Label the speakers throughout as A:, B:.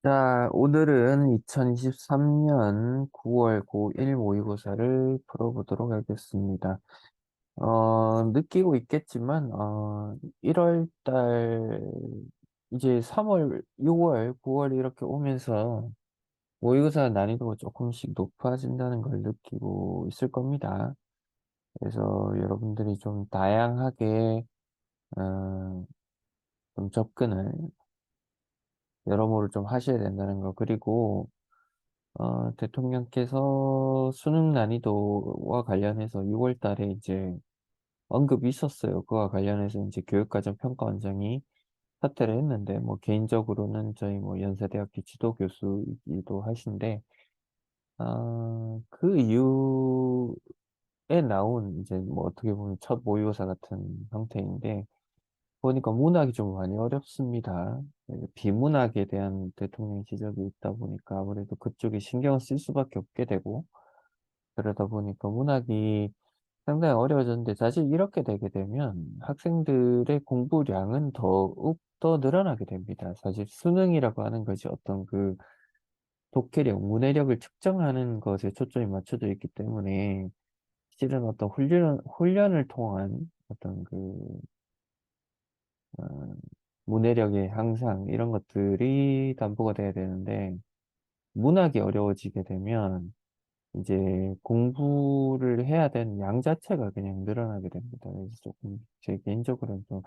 A: 자, 오늘은 2023년 9월 고1 모의고사를 풀어보도록 하겠습니다. 느끼고 있겠지만, 1월 달, 이제 3월, 6월, 9월 이렇게 오면서 모의고사 난이도가 조금씩 높아진다는 걸 느끼고 있을 겁니다. 그래서 여러분들이 좀 다양하게, 어, 좀 접근을 여러모로 좀 하셔야 된다는 거. 그리고 대통령께서 수능 난이도와 관련해서 6월 달에 이제 언급이 있었어요. 그와 관련해서 이제 교육과정 평가원장이 사퇴를 했는데, 뭐, 개인적으로는 저희 뭐 연세대학교 지도교수이기도 하신데, 그 이후에 나온 이제 뭐 어떻게 보면 첫 모의고사 같은 형태인데, 보니까 문학이 좀 많이 어렵습니다. 비문학에 대한 대통령 지적이 있다 보니까 아무래도 그쪽에 신경을 쓸 수밖에 없게 되고, 그러다 보니까 문학이 상당히 어려워졌는데, 사실 이렇게 되게 되면 학생들의 공부량은 더욱 더 늘어나게 됩니다. 사실 수능이라고 하는 것이 어떤 그 독해력, 문해력을 측정하는 것에 초점이 맞춰져 있기 때문에, 실은 어떤 훈련을 통한 어떤 그, 어, 문해력의 향상, 이런 것들이 담보가 돼야 되는데, 문학이 어려워지게 되면, 이제 공부를 해야 되는 양 자체가 그냥 늘어나게 됩니다. 그래서 조금 제 개인적으로는 좀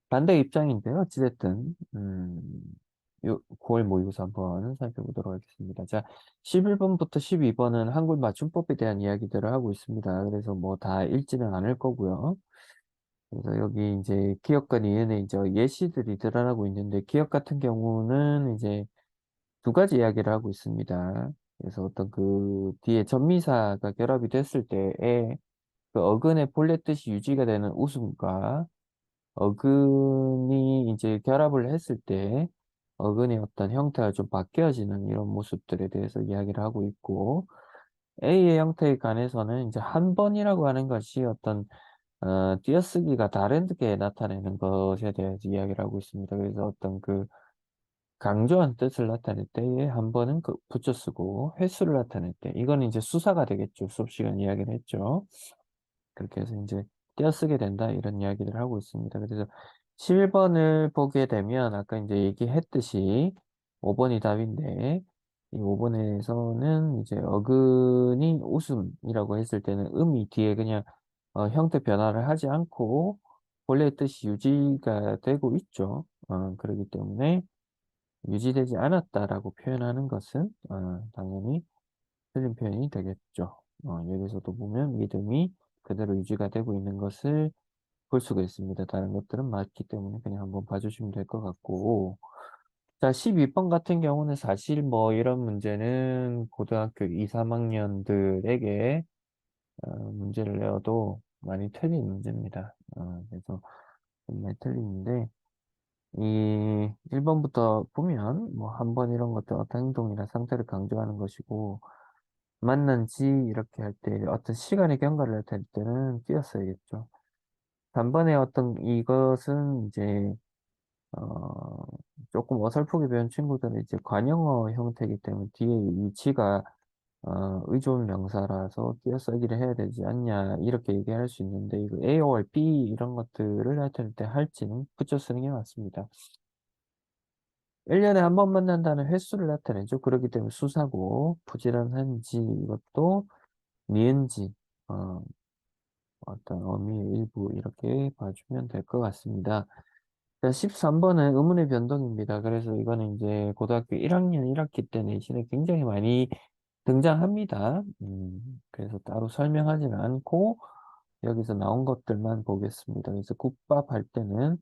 A: 반대 입장인데요. 어찌됐든, 9월 모의고사 한번 살펴보도록 하겠습니다. 자, 11번부터 12번은 한글 맞춤법에 대한 이야기들을 하고 있습니다. 그래서 뭐 다 읽지는 않을 거고요. 그래서 여기 이제 기억과 니은에 이제 예시들이 드러나고 있는데, 기억 같은 경우는 이제 두 가지 이야기를 하고 있습니다. 그래서 어떤 그 뒤에 전미사가 결합이 됐을 때에 그 어근의 본래 뜻이 유지가 되는 웃음과, 어근이 이제 결합을 했을 때 어근의 어떤 형태가 좀 바뀌어지는 이런 모습들에 대해서 이야기를 하고 있고, A의 형태에 관해서는 이제 한 번이라고 하는 것이 어떤 띄어쓰기가 다르게 나타내는 것에 대해서 이야기를 하고 있습니다. 그래서 어떤 그 강조한 뜻을 나타낼 때에 한 번은 그 붙여 쓰고, 횟수를 나타낼 때 이거는 이제 수사가 되겠죠. 수업 시간 이야기를 했죠. 그렇게 해서 이제 떼어쓰게 된다, 이런 이야기를 하고 있습니다. 그래서 11번을 보게 되면 아까 이제 얘기했듯이 5번이 답인데, 이 5번에서는 이제 어근이 웃음이라고 했을 때는 음이 뒤에 그냥 형태 변화를 하지 않고 본래의 뜻이 유지가 되고 있죠. 그렇기 때문에 유지되지 않았다라고 표현하는 것은 당연히 틀린 표현이 되겠죠. 여기서도 보면 믿음이 그대로 유지가 되고 있는 것을 볼 수가 있습니다. 다른 것들은 맞기 때문에 그냥 한번 봐주시면 될 것 같고. 자, 12번 같은 경우는 사실 뭐 이런 문제는 고등학교 2, 3학년들에게 문제를 내어도 많이 틀린 문제입니다. 그래서 많이 틀리는데, 이 1번부터 보면 뭐 한 번 이런 것들 어떤 행동이나 상태를 강조하는 것이고, 만난지 이렇게 할 때 어떤 시간의 경과를 나타낼 때는 띄었어야겠죠. 단번에 어떤 이것은 이제 어 조금 어설프게 배운 친구들은 이제 관용어 형태이기 때문에 뒤에 이 지가 의존 명사라서 띄어쓰기를 해야 되지 않냐, 이렇게 얘기할 수 있는데, 이거 A or B 이런 것들을 나타낼 때 할지는 붙여 쓰는 게 맞습니다. 1년에 한 번 만난다는 횟수를 나타내죠. 그렇기 때문에 수사고, 부지런한지 이것도 니은지, 어, 어떤 어미의 일부, 이렇게 봐주면 될 것 같습니다. 자, 13번은 의문의 변동입니다. 그래서 이거는 이제 고등학교 1학년 1학기 때 내신에 굉장히 많이 등장합니다. 그래서 따로 설명하지는 않고 여기서 나온 것들만 보겠습니다. 그래서 국밥 할 때는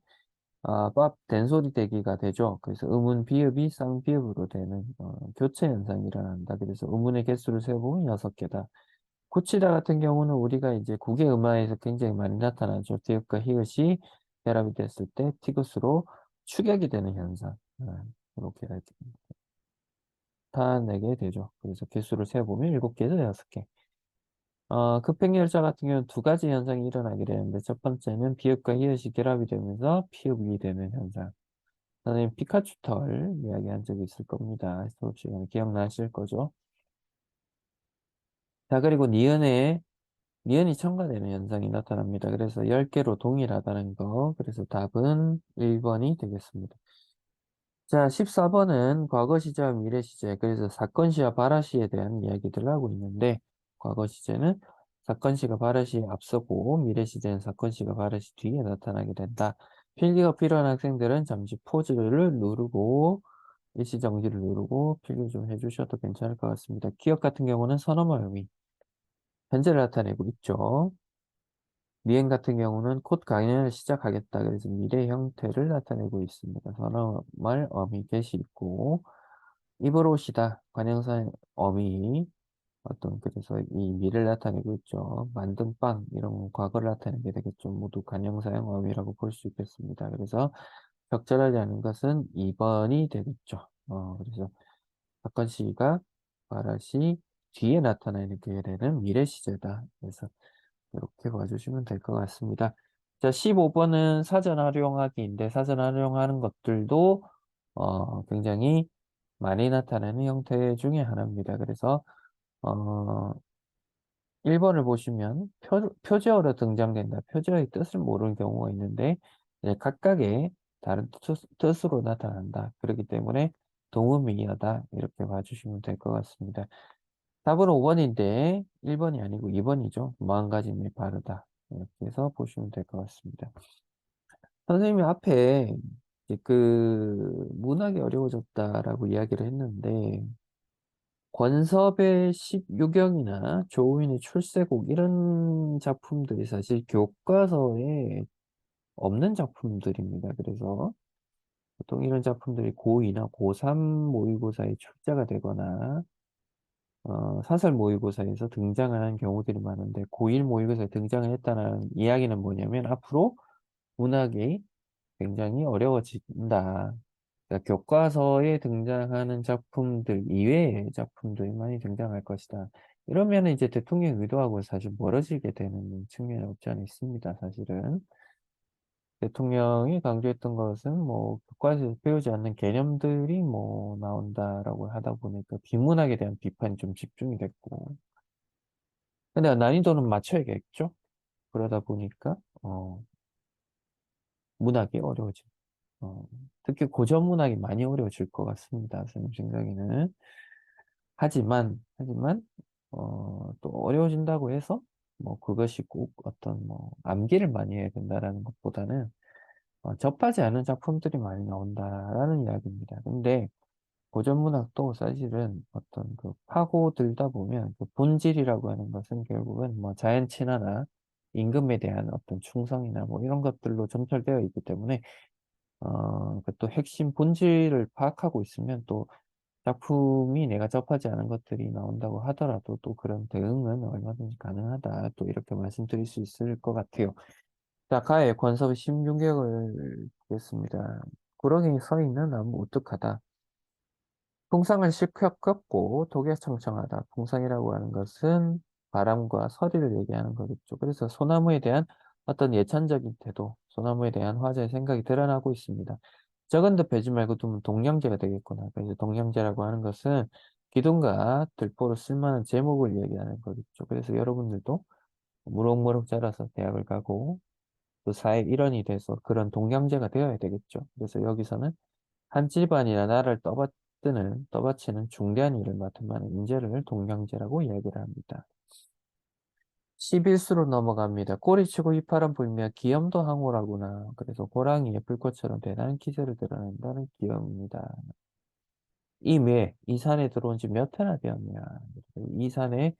A: 밥 된소리 대기가 되죠. 그래서 의문 비읍이 쌍비읍으로 되는 교체 현상이 일어난다. 그래서 의문의 개수를 세어보면 6개다. 고치다 같은 경우는 우리가 이제 국어음화에서 굉장히 많이 나타나죠. 디귿과 히읗이 결합이 됐을 때 티귿으로 축약이 되는 현상. 이렇게 나타내게 되죠. 그래서 개수를 세어보면 7개에서 6개. 급행열차 같은 경우는 두 가지 현상이 일어나게 되는데, 첫 번째는 비읍과 히읗이 결합이 되면서 피읍이 되는 현상. 선생님 피카츄 털 이야기한 적이 있을 겁니다. 수업 시간에 기억나실 거죠? 자, 그리고 니은이 첨가되는 현상이 나타납니다. 그래서 10개로 동일하다는 거. 그래서 답은 1번이 되겠습니다. 자, 14번은 과거 시제와 미래 시제, 그래서 사건 시와 발화 시에 대한 이야기들을 하고 있는데, 과거 시제는 사건 시가 발화 시에 앞서고, 미래 시제는 사건 시가 발화 시 뒤에 나타나게 된다. 필기가 필요한 학생들은 잠시 포즈를 누르고, 일시정지를 누르고 필기 좀 해주셔도 괜찮을 것 같습니다. 기억 같은 경우는 선어말 의미, 현재를 나타내고 있죠. 미행 같은 경우는 곧 강연을 시작하겠다. 그래서 미래 형태를 나타내고 있습니다. 선어말 어미 개시 있고, 입을 오시다. 관형사 어미, 그래서 이 미를 나타내고 있죠. 만든 빵, 이런 과거를 나타내게 되겠죠. 모두 관형사형 어미라고 볼 수 있겠습니다. 그래서 적절하지 않은 것은 2번이 되겠죠. 그래서 사건 시가 말하시 뒤에 나타나게 되는 미래 시제다. 그래서 이렇게 봐주시면 될 것 같습니다. 자, 15번은 사전 활용하기인데 사전 활용하는 것들도 굉장히 많이 나타나는 형태 중에 하나입니다. 그래서 어, 1번을 보시면 표제어로 등장된다. 표제어의 뜻을 모르는 경우가 있는데 이제 각각의 다른 뜻으로 나타난다. 그렇기 때문에 동의미하다 이렇게 봐주시면 될 것 같습니다. 답은 5번인데 1번이 아니고 2번이죠. 마음가짐이 바르다. 이렇게 해서 보시면 될 것 같습니다. 선생님이 앞에 이제 그 문학이 어려워졌다라고 이야기를 했는데 권섭의 16경이나 조우인의 출세곡 이런 작품들이 사실 교과서에 없는 작품들입니다. 그래서 보통 이런 작품들이 고2나 고3 모의고사에 출제가 되거나 사설 모의고사에서 등장하는 경우들이 많은데 고1 모의고사에 등장을 했다는 이야기는 뭐냐면 앞으로 문학이 굉장히 어려워진다. 그러니까 교과서에 등장하는 작품들 이외의 작품들이 많이 등장할 것이다. 이러면 이제 대통령의 의도하고 사실 멀어지게 되는 측면이 없지 않아 있습니다. 사실은. 대통령이 강조했던 것은 뭐 교과서에서 배우지 않는 개념들이 뭐 나온다라고 하다 보니까 비문학에 대한 비판이 좀 집중이 됐고. 근데 난이도는 맞춰야겠죠? 그러다 보니까 문학이 어려워지. 어, 특히 고전 문학이 많이 어려워질 것 같습니다. 선생님 생각에는. 또 어려워진다고 해서, 뭐, 그것이 꼭 어떤, 뭐, 암기를 많이 해야 된다라는 것보다는, 접하지 않은 작품들이 많이 나온다라는 이야기입니다. 근데, 고전 문학도 사실은 어떤 그 파고들다 보면, 그 본질이라고 하는 것은 결국은 뭐, 자연 친화나 임금에 대한 어떤 충성이나 뭐, 이런 것들로 점철되어 있기 때문에, 그또 핵심 본질을 파악하고 있으면 또 작품이 내가 접하지 않은 것들이 나온다고 하더라도 또 그런 대응은 얼마든지 가능하다. 또 이렇게 말씀드릴 수 있을 것 같아요. 자, 가의 권섭의 16격을 보겠습니다. 구렁이 서 있는 나무 우뚝하다. 풍상을 실컷 꺾고 독에 청청하다. 풍상이라고 하는 것은 바람과 서리를 얘기하는 거겠죠. 그래서 소나무에 대한 어떤 예찬적인 태도, 소나무에 대한 화자의 생각이 드러나고 있습니다. 적은데 베지 말고 두면 동량제가 되겠구나. 그래서 동량제라고 하는 것은 기둥과 들보로 쓸만한 제목을 얘기하는 거겠죠. 그래서 여러분들도 무럭무럭 자라서 대학을 가고 또 사회 일원이 돼서 그런 동량제가 되어야 되겠죠. 그래서 여기서는 한 집안이나 나라를 떠받치는 중대한 일을 맡은 많은 인재를 동경제라고 이야기를 합니다. 11수로 넘어갑니다. 꼬리치고 이파람 불며 기염도 항오라구나. 그래서 호랑이의 불꽃처럼 대단한 기세를 드러낸다는 기염입니다. 이 산에 들어온 지 몇 해나 되었냐. 이 산에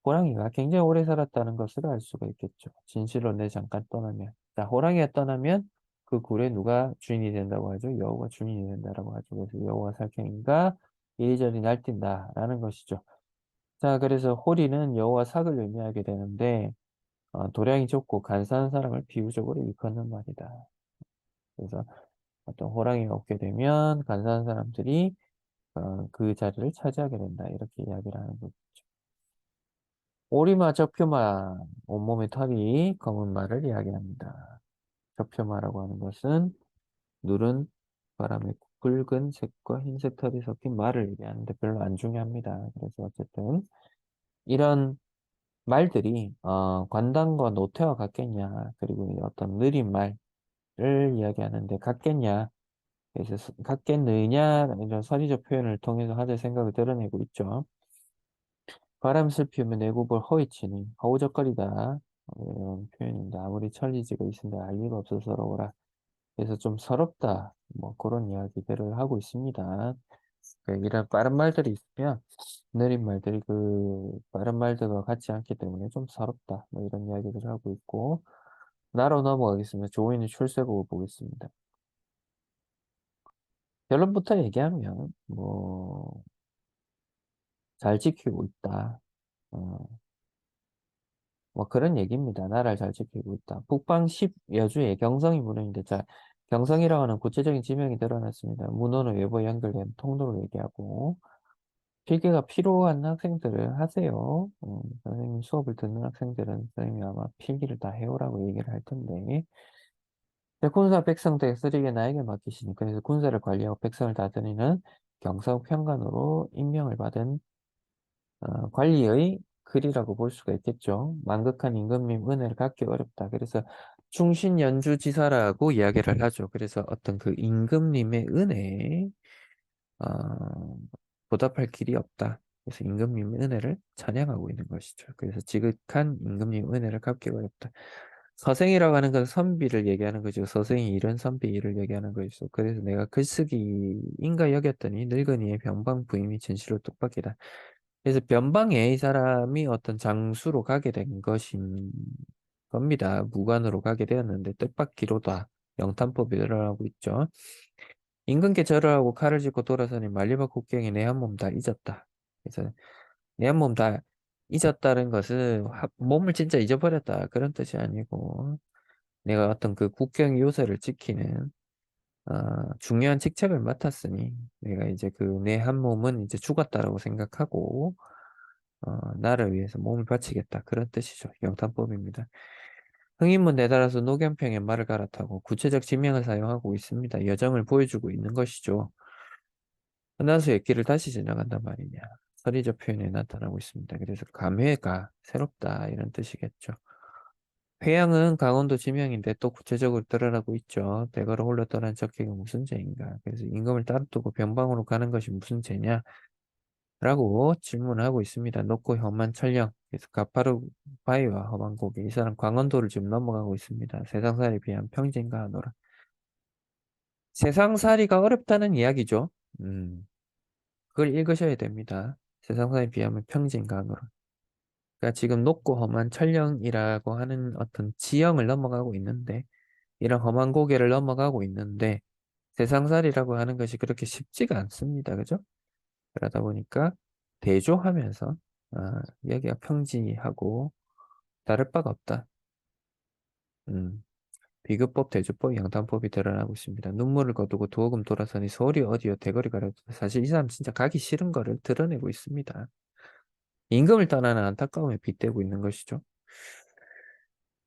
A: 호랑이가 굉장히 오래 살았다는 것을 알 수가 있겠죠. 진실로 내 잠깐 떠나면. 자, 호랑이가 떠나면 그 굴에 누가 주인이 된다고 하죠? 여우가 주인이 된다라고 하죠. 그래서 여우와 살쾡이가 이리저리 날뛴다라는 것이죠. 자, 그래서 호리는 여우와 삭을 의미하게 되는데 도량이 좁고 간사한 사람을 비유적으로 일컫는 말이다. 그래서 어떤 호랑이가 없게 되면 간사한 사람들이 그 자리를 차지하게 된다. 이렇게 이야기를 하는 거죠. 오리마, 적표마, 온몸에 털이 검은 말을 이야기합니다. 적표마라고 하는 것은 누른 바람에 붉은색과 흰색 털이 섞인 말을 얘기하는데 별로 안 중요합니다. 그래서 어쨌든 이런 말들이 관당과 노태와 같겠냐, 그리고 이 어떤 느린 말을 이야기하는데 같겠냐, 그래서 같겠느냐 이런 선의적 표현을 통해서 하자의 생각을 드러내고 있죠. 바람을 피우면 내굽을 허이치니 허우적거리다, 이런 표현입니다. 아무리 천리지가 있은데 알 리가 없어서 서러워라. 그래서 좀 서럽다, 뭐 그런 이야기들을 하고 있습니다. 이런 빠른 말들이 있으면 느린 말들이 그 빠른 말들과 같지 않기 때문에 좀 서럽다, 뭐 이런 이야기들을 하고 있고, 나로 넘어가겠습니다. 조인의 출세곡을 보겠습니다. 결론부터 얘기하면 뭐 잘 지키고 있다, 어, 뭐 그런 얘기입니다. 나라를 잘 지키고 있다. 북방 10여주의 경성이 문헌인데, 자, 경성이라고 하는 구체적인 지명이 드러났습니다. 문헌은 외부에 연결된 통로를 얘기하고, 필기가 필요한 학생들을 하세요. 선생님 수업을 듣는 학생들은 선생님이 아마 필기를 다 해오라고 얘기를 할 텐데, 군사 백성 대쓰리게 나에게 맡기시니, 그래서 군사를 관리하고 백성을 다스리는 경성 평관으로 임명을 받은 관리의 글이라고 볼 수가 있겠죠. 만극한 임금님 은혜를 갚기 어렵다. 그래서 충신연주지사라고 이야기를 하죠. 그래서 어떤 그 임금님의 은혜에 보답할 길이 없다. 그래서 임금님의 은혜를 찬양하고 있는 것이죠. 그래서 지극한 임금님 은혜를 갚기 어렵다. 서생이라고 하는 건 선비를 얘기하는 거죠. 서생이 이런 선비 일을 얘기하는 것이죠. 그래서 내가 글쓰기인가 여겼더니 늙은이의 변방 부임이 진실로 뜻밖이다. 그래서 변방에 이 사람이 어떤 장수로 가게 된 것인 겁니다. 무관으로 가게 되었는데 뜻밖기로다. 영탄법이 드러나고 있죠. 임금께 절을 하고 칼을 짚고 돌아서니 만리막 국경이 내 한 몸 다 잊었다. 그래서 내 한 몸 다 잊었다는 것은 몸을 진짜 잊어버렸다, 그런 뜻이 아니고, 내가 어떤 그 국경 요새를 지키는 중요한 직책을 맡았으니 내가 이제 그 내 한 몸은 이제 죽었다라고 생각하고 나를 위해서 몸을 바치겠다, 그런 뜻이죠. 영탄법입니다. 흥인문 내달아서 노견평에 말을 갈아타고 구체적 지명을 사용하고 있습니다. 여정을 보여주고 있는 것이죠. 은하수의 길을 다시 지나간단 말이냐. 서리적 표현에 나타나고 있습니다. 그래서 감회가 새롭다, 이런 뜻이겠죠. 회양은 강원도 지명인데 또 구체적으로 드러나고 있죠. 대거로 홀로 떠난 적객이 무슨 죄인가. 그래서 임금을 따르고 변방으로 가는 것이 무슨 죄냐? 라고 질문하고 있습니다. 높고 험한 천령. 그래서 가파루 바위와 험한 고개. 이 사람 강원도를 지금 넘어가고 있습니다. 세상살이에 비하면 평진가 하노라. 세상살이가 어렵다는 이야기죠. 그걸 읽으셔야 됩니다. 세상살이에 비하면 평진가 하노라. 그러니까 지금 높고 험한 천령이라고 하는 어떤 지형을 넘어가고 있는데, 이런 험한 고개를 넘어가고 있는데, 세상살이라고 하는 것이 그렇게 쉽지가 않습니다. 그죠? 그러다 보니까 대조하면서 여기가 평지하고 다를 바가 없다. 비교법, 대조법, 양단법이 드러나고 있습니다. 눈물을 거두고 도금 돌아서니 서울이 어디요 대거리 가려도, 사실 이 사람 진짜 가기 싫은 거를 드러내고 있습니다. 임금을 떠나는 안타까움에 빗대고 있는 것이죠.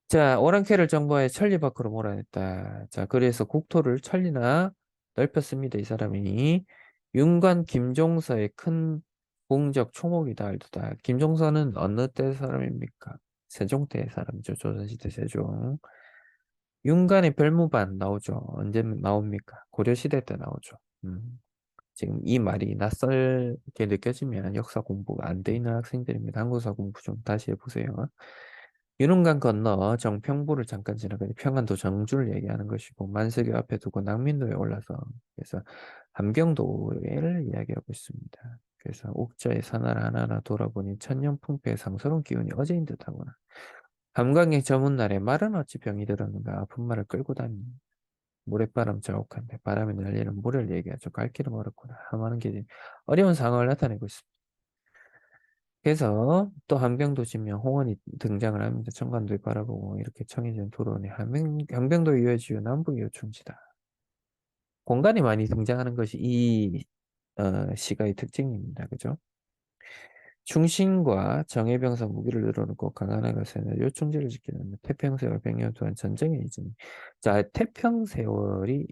A: 자, 오랑캐를 정부하에 천리 밖으로 몰아냈다. 자, 그래서 국토를 천리나 넓혔습니다. 이 사람이 윤관 김종서의 큰 공적 초목이다 알도다. 김종서는 어느 때 사람입니까? 세종 때 사람이죠. 조선시대 세종. 윤관의 별무반 나오죠. 언제 나옵니까? 고려시대 때 나오죠. 지금 이 말이 낯설게 느껴지면 역사 공부가 안 돼 있는 학생들입니다. 한국사 공부 좀 다시 해보세요. 유능강 건너 정평부를 잠깐 지나가니 평안도 정주를 얘기하는 것이고, 만석유 앞에 두고 낭민도에 올라서, 그래서 함경도를 이야기하고 있습니다. 그래서 옥저의 산하를 하나하나 돌아보니 천년풍패의 상스러운 기운이 어제인 듯하구나. 함광의 저문 날에 말은 어찌 병이 들었는가. 아픈 말을 끌고 다니. 모래바람 자욱한데 바람에 날리는 모래를 얘기하죠. 갈 길은 멀었구나. 하마는 길이 어려운 상황을 나타내고 있습니다. 그래서 또 함경도 지면 홍원이 등장을 합니다. 청관도에 바라보고 이렇게 청해진 도로니 함경도 유해지요 남부 요충지다. 공간이 많이 등장하는 것이 이 시가의 특징입니다. 그죠? 충신과 정예병사 무기를 늘어놓고 강한에 가서는 요충지를 지키는 태평세월 100년 동안 전쟁에 이전. 자, 태평세월이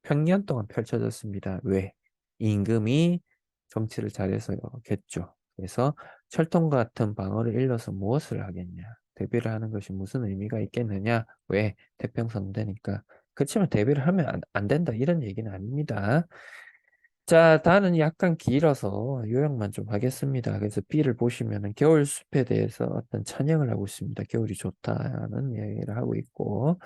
A: 평년 동안 펼쳐졌습니다. 왜? 임금이 정치를 잘해서겠죠. 그래서 철통 같은 방어를 일러서 무엇을 하겠냐? 대비를 하는 것이 무슨 의미가 있겠느냐? 왜? 태평성대니까. 그렇지만 대비를 하면 안 된다 이런 얘기는 아닙니다. 자, 단은 약간 길어서 요약만 좀 하겠습니다. 그래서 B를 보시면은 겨울 숲에 대해서 어떤 찬양을 하고 있습니다. 겨울이 좋다는 얘기를 하고 있고,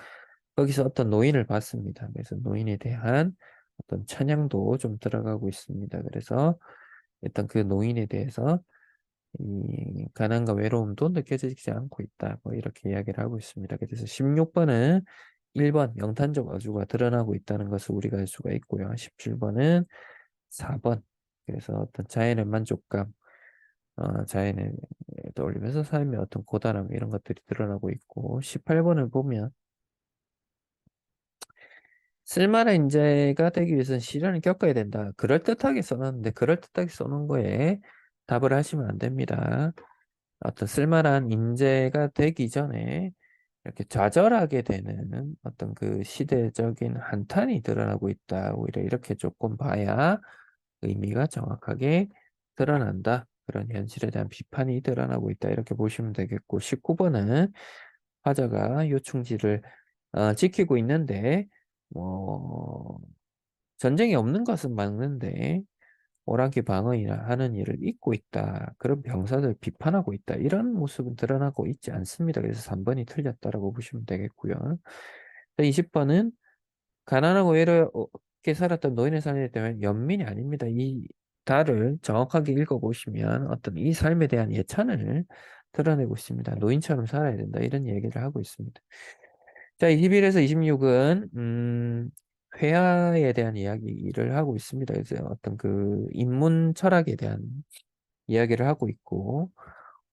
A: 거기서 어떤 노인을 봤습니다. 그래서 노인에 대한 어떤 찬양도 좀 들어가고 있습니다. 그래서 일단 그 노인에 대해서 이 가난과 외로움도 느껴지지 않고 있다. 뭐 이렇게 이야기를 하고 있습니다. 그래서 16번은 1번 영탄적 어조가 드러나고 있다는 것을 우리가 알 수가 있고요. 17번은 4번 그래서 어떤 자연의 만족감, 자연을 떠올리면서 삶의 어떤 고단함 이런 것들이 드러나고 있고 18번을 보면 쓸만한 인재가 되기 위해서는 시련을 겪어야 된다. 그럴듯하게 써놨는데 그럴듯하게 써놓은 거에 답을 하시면 안 됩니다. 어떤 쓸만한 인재가 되기 전에 이렇게 좌절하게 되는 어떤 그 시대적인 한탄이 드러나고 있다. 오히려 이렇게 조금 봐야 의미가 정확하게 드러난다. 그런 현실에 대한 비판이 드러나고 있다. 이렇게 보시면 되겠고 19번은 화자가 요충지를 지키고 있는데 뭐 전쟁이 없는 것은 맞는데 오랑캐 방어이나 하는 일을 잊고 있다. 그런 병사들 비판하고 있다. 이런 모습은 드러나고 있지 않습니다. 그래서 3번이 틀렸다라고 보시면 되겠고요. 20번은 가난하고 외롭게 살았던 노인의 삶에 대한 연민이 아닙니다. 이 달을 정확하게 읽어보시면 어떤 이 삶에 대한 예찬을 드러내고 있습니다. 노인처럼 살아야 된다. 이런 얘기를 하고 있습니다. 자, 21에서 26은 회화에 대한 이야기를 하고 있습니다. 그래서 어떤 그 인문 철학에 대한 이야기를 하고 있고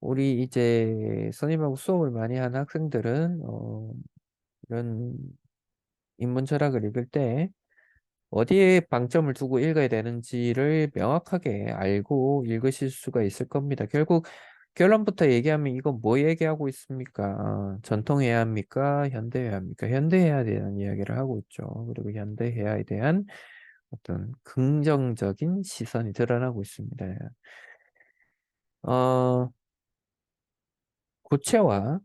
A: 우리 이제 선임하고 수업을 많이 하는 학생들은 이런 인문 철학을 읽을 때 어디에 방점을 두고 읽어야 되는지를 명확하게 알고 읽으실 수가 있을 겁니다. 결국 결론부터 얘기하면 이건 뭐 얘기하고 있습니까? 전통해야 합니까? 현대해야 합니까? 현대해야 대한 이야기를 하고 있죠. 그리고 현대해야에 대한 어떤 긍정적인 시선이 드러나고 있습니다. 어, 구체와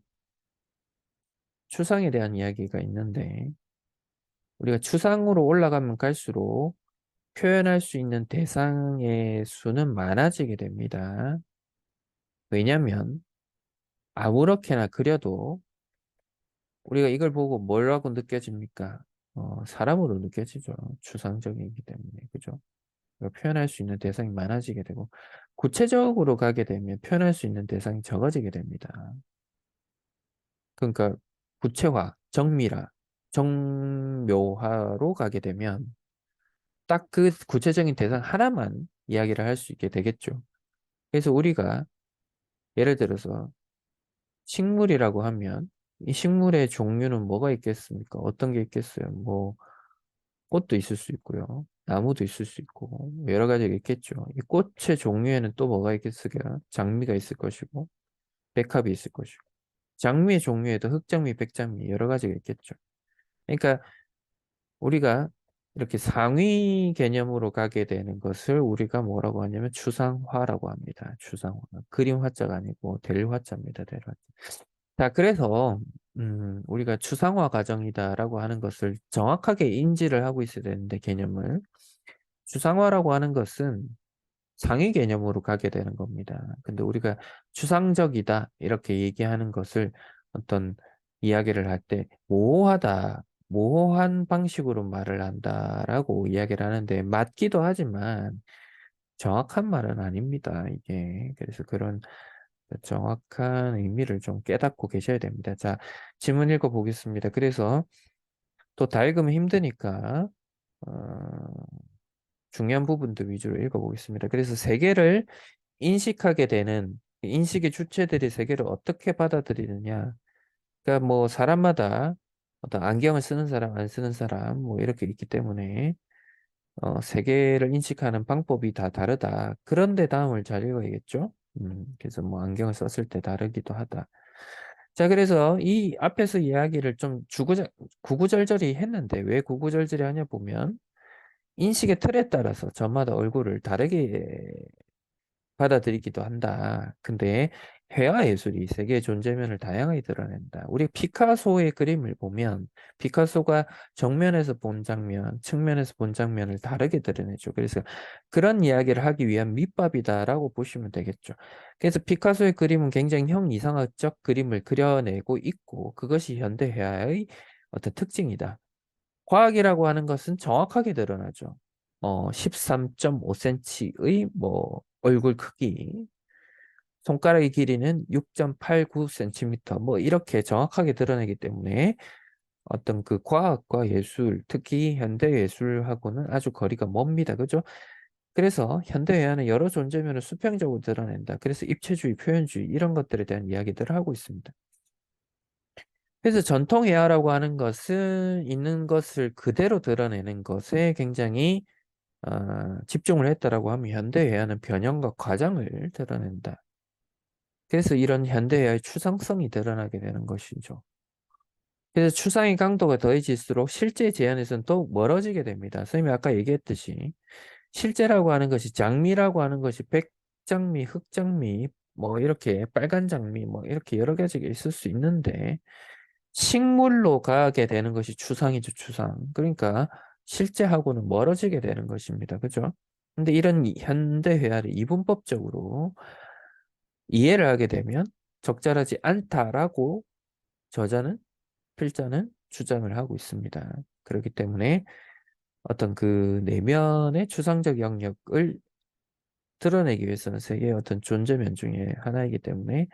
A: 추상에 대한 이야기가 있는데 우리가 추상으로 올라가면 갈수록 표현할 수 있는 대상의 수는 많아지게 됩니다. 왜냐하면 아무렇게나 그려도 우리가 이걸 보고 뭐라고 느껴집니까? 사람으로 느껴지죠. 추상적이기 때문에. 그죠? 표현할 수 있는 대상이 많아지게 되고 구체적으로 가게 되면 표현할 수 있는 대상이 적어지게 됩니다. 그러니까 구체화, 정밀화, 정묘화로 가게 되면 딱 그 구체적인 대상 하나만 이야기를 할 수 있게 되겠죠. 그래서 우리가 예를 들어서 식물이라고 하면 이 식물의 종류는 뭐가 있겠습니까? 어떤 게 있겠어요? 뭐 꽃도 있을 수 있고요. 나무도 있을 수 있고 여러 가지가 있겠죠. 이 꽃의 종류에는 또 뭐가 있겠어요? 장미가 있을 것이고 백합이 있을 것이고 장미의 종류에도 흑장미, 백장미 여러 가지가 있겠죠. 그러니까 우리가 이렇게 상위 개념으로 가게 되는 것을 우리가 뭐라고 하냐면 추상화라고 합니다. 추상화. 그림 화자가 아니고 될 화자입니다. 될 화자. 자, 그래서 우리가 추상화 과정이다라고 하는 것을 정확하게 인지를 하고 있어야 되는데 개념을 추상화라고 하는 것은 상위 개념으로 가게 되는 겁니다. 근데 우리가 추상적이다 이렇게 얘기하는 것을 어떤 이야기를 할 때 모호하다, 모호한 방식으로 말을 한다라고 이야기를 하는데 맞기도 하지만 정확한 말은 아닙니다. 이게 그래서 그런 정확한 의미를 좀 깨닫고 계셔야 됩니다. 자, 질문 읽어보겠습니다. 그래서 또 다 읽으면 힘드니까 중요한 부분들 위주로 읽어보겠습니다. 그래서 세계를 인식하게 되는 인식의 주체들이 세계를 어떻게 받아들이느냐. 그러니까 뭐 사람마다 어떤 안경을 쓰는 사람, 안 쓰는 사람 뭐 이렇게 있기 때문에 세계를 인식하는 방법이 다 다르다. 그런데 다음을 잘 읽어야겠죠. 그래서 뭐 안경을 썼을 때 다르기도 하다. 자, 그래서 이 앞에서 이야기를 좀 구구절절히 했는데 왜 구구절절히 하냐 보면 인식의 틀에 따라서 저마다 얼굴을 다르게 받아들이기도 한다. 근데 회화 예술이 세계의 존재면을 다양하게 드러낸다. 우리 피카소의 그림을 보면 피카소가 정면에서 본 장면, 측면에서 본 장면을 다르게 드러내죠. 그래서 그런 이야기를 하기 위한 밑밥이다라고 보시면 되겠죠. 그래서 피카소의 그림은 굉장히 형이상학적 그림을 그려내고 있고 그것이 현대회화의 어떤 특징이다. 과학이라고 하는 것은 정확하게 드러나죠. 13.5cm의 뭐 얼굴 크기, 손가락의 길이는 6.89cm, 뭐 이렇게 정확하게 드러내기 때문에 어떤 그 과학과 예술, 특히 현대 예술하고는 아주 거리가 멉니다. 그죠? 그래서 현대회화는 여러 존재면을 수평적으로 드러낸다. 그래서 입체주의, 표현주의 이런 것들에 대한 이야기들을 하고 있습니다. 그래서 전통회화라고 하는 것은 있는 것을 그대로 드러내는 것에 굉장히 집중을 했다라고 하면 현대회화는 변형과 과장을 드러낸다. 그래서 이런 현대회화의 추상성이 드러나게 되는 것이죠. 그래서 추상의 강도가 더해질수록 실제 제안에서는 또 멀어지게 됩니다. 선생님이 아까 얘기했듯이 실제라고 하는 것이 장미라고 하는 것이 백장미, 흑장미, 뭐 이렇게 빨간 장미, 뭐 이렇게 여러 가지가 있을 수 있는데 식물로 가게 되는 것이 추상이죠, 추상. 그러니까 실제하고는 멀어지게 되는 것입니다. 그죠? 근데 이런 현대회화를 이분법적으로 이해를 하게 되면 적절하지 않다라고 저자는, 필자는 주장을 하고 있습니다. 그렇기 때문에 어떤 그 내면의 추상적 영역을 드러내기 위해서는 세계의 어떤 존재면 중에 하나이기 때문에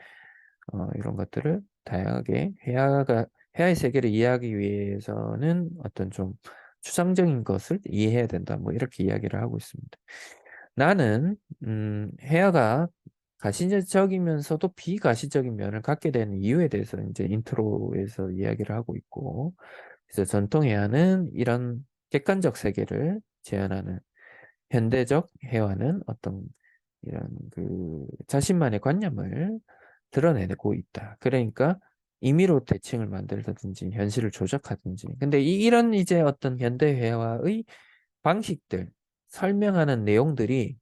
A: 이런 것들을 다양하게 회화의 세계를 이해하기 위해서는 어떤 좀 추상적인 것을 이해해야 된다. 뭐 이렇게 이야기를 하고 있습니다. 나는 회화가 가시적이면서도 비가시적인 면을 갖게 되는 이유에 대해서 이제 인트로에서 이야기를 하고 있고, 그래서 전통 회화는 이런 객관적 세계를 제안하는 현대적 회화는 어떤 이런 그 자신만의 관념을 드러내고 있다. 그러니까 임의로 대칭을 만들든지 현실을 조작하든지. 근데 이런 이제 어떤 현대 회화의 방식들, 설명하는 내용들이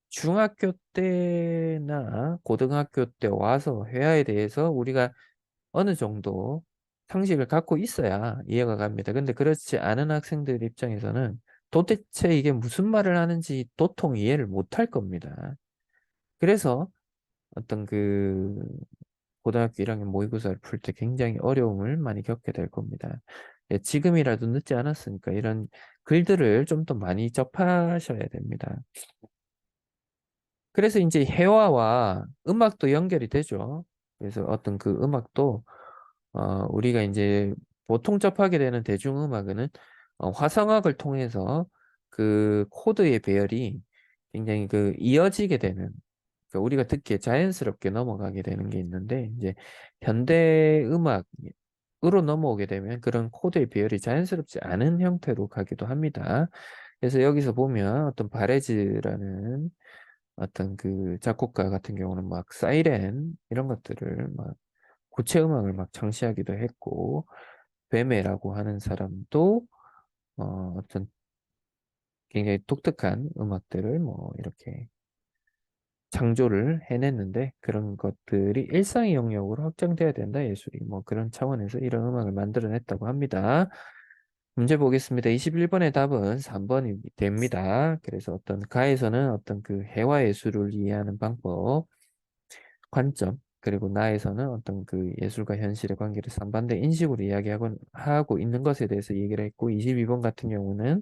A: 중학교 때나 고등학교 때 와서 회화에 대해서 우리가 어느 정도 상식을 갖고 있어야 이해가 갑니다. 근데 그렇지 않은 학생들 입장에서는 도대체 이게 무슨 말을 하는지 도통 이해를 못할 겁니다. 그래서 어떤 그 고등학교 1학년 모의고사를 풀 때 굉장히 어려움을 많이 겪게 될 겁니다. 예, 지금이라도 늦지 않았으니까 이런 글들을 좀 더 많이 접하셔야 됩니다. 그래서 이제 회화와 음악도 연결이 되죠. 그래서 어떤 그 음악도 우리가 이제 보통 접하게 되는 대중음악은 화성학을 통해서 그 코드의 배열이 굉장히 그 이어지게 되는 그러니까 우리가 듣기에 자연스럽게 넘어가게 되는 게 있는데 이제 현대 음악으로 넘어오게 되면 그런 코드의 배열이 자연스럽지 않은 형태로 가기도 합니다. 그래서 여기서 보면 어떤 바레즈라는 어떤 그 작곡가 같은 경우는 막 사이렌 이런 것들을 막 구체 음악을 막 창시하기도 했고 베메라고 하는 사람도 어떤 굉장히 독특한 음악들을 뭐 이렇게 창조를 해냈는데 그런 것들이 일상의 영역으로 확장돼야 된다 예술이 뭐 그런 차원에서 이런 음악을 만들어냈다고 합니다. 문제 보겠습니다. 21번의 답은 3번이 됩니다. 그래서 어떤 가에서는 어떤 그 해와 예술을 이해하는 방법, 관점, 그리고 나에서는 어떤 그 예술과 현실의 관계를 상반된 인식으로 하고 있는 것에 대해서 얘기를 했고 22번 같은 경우는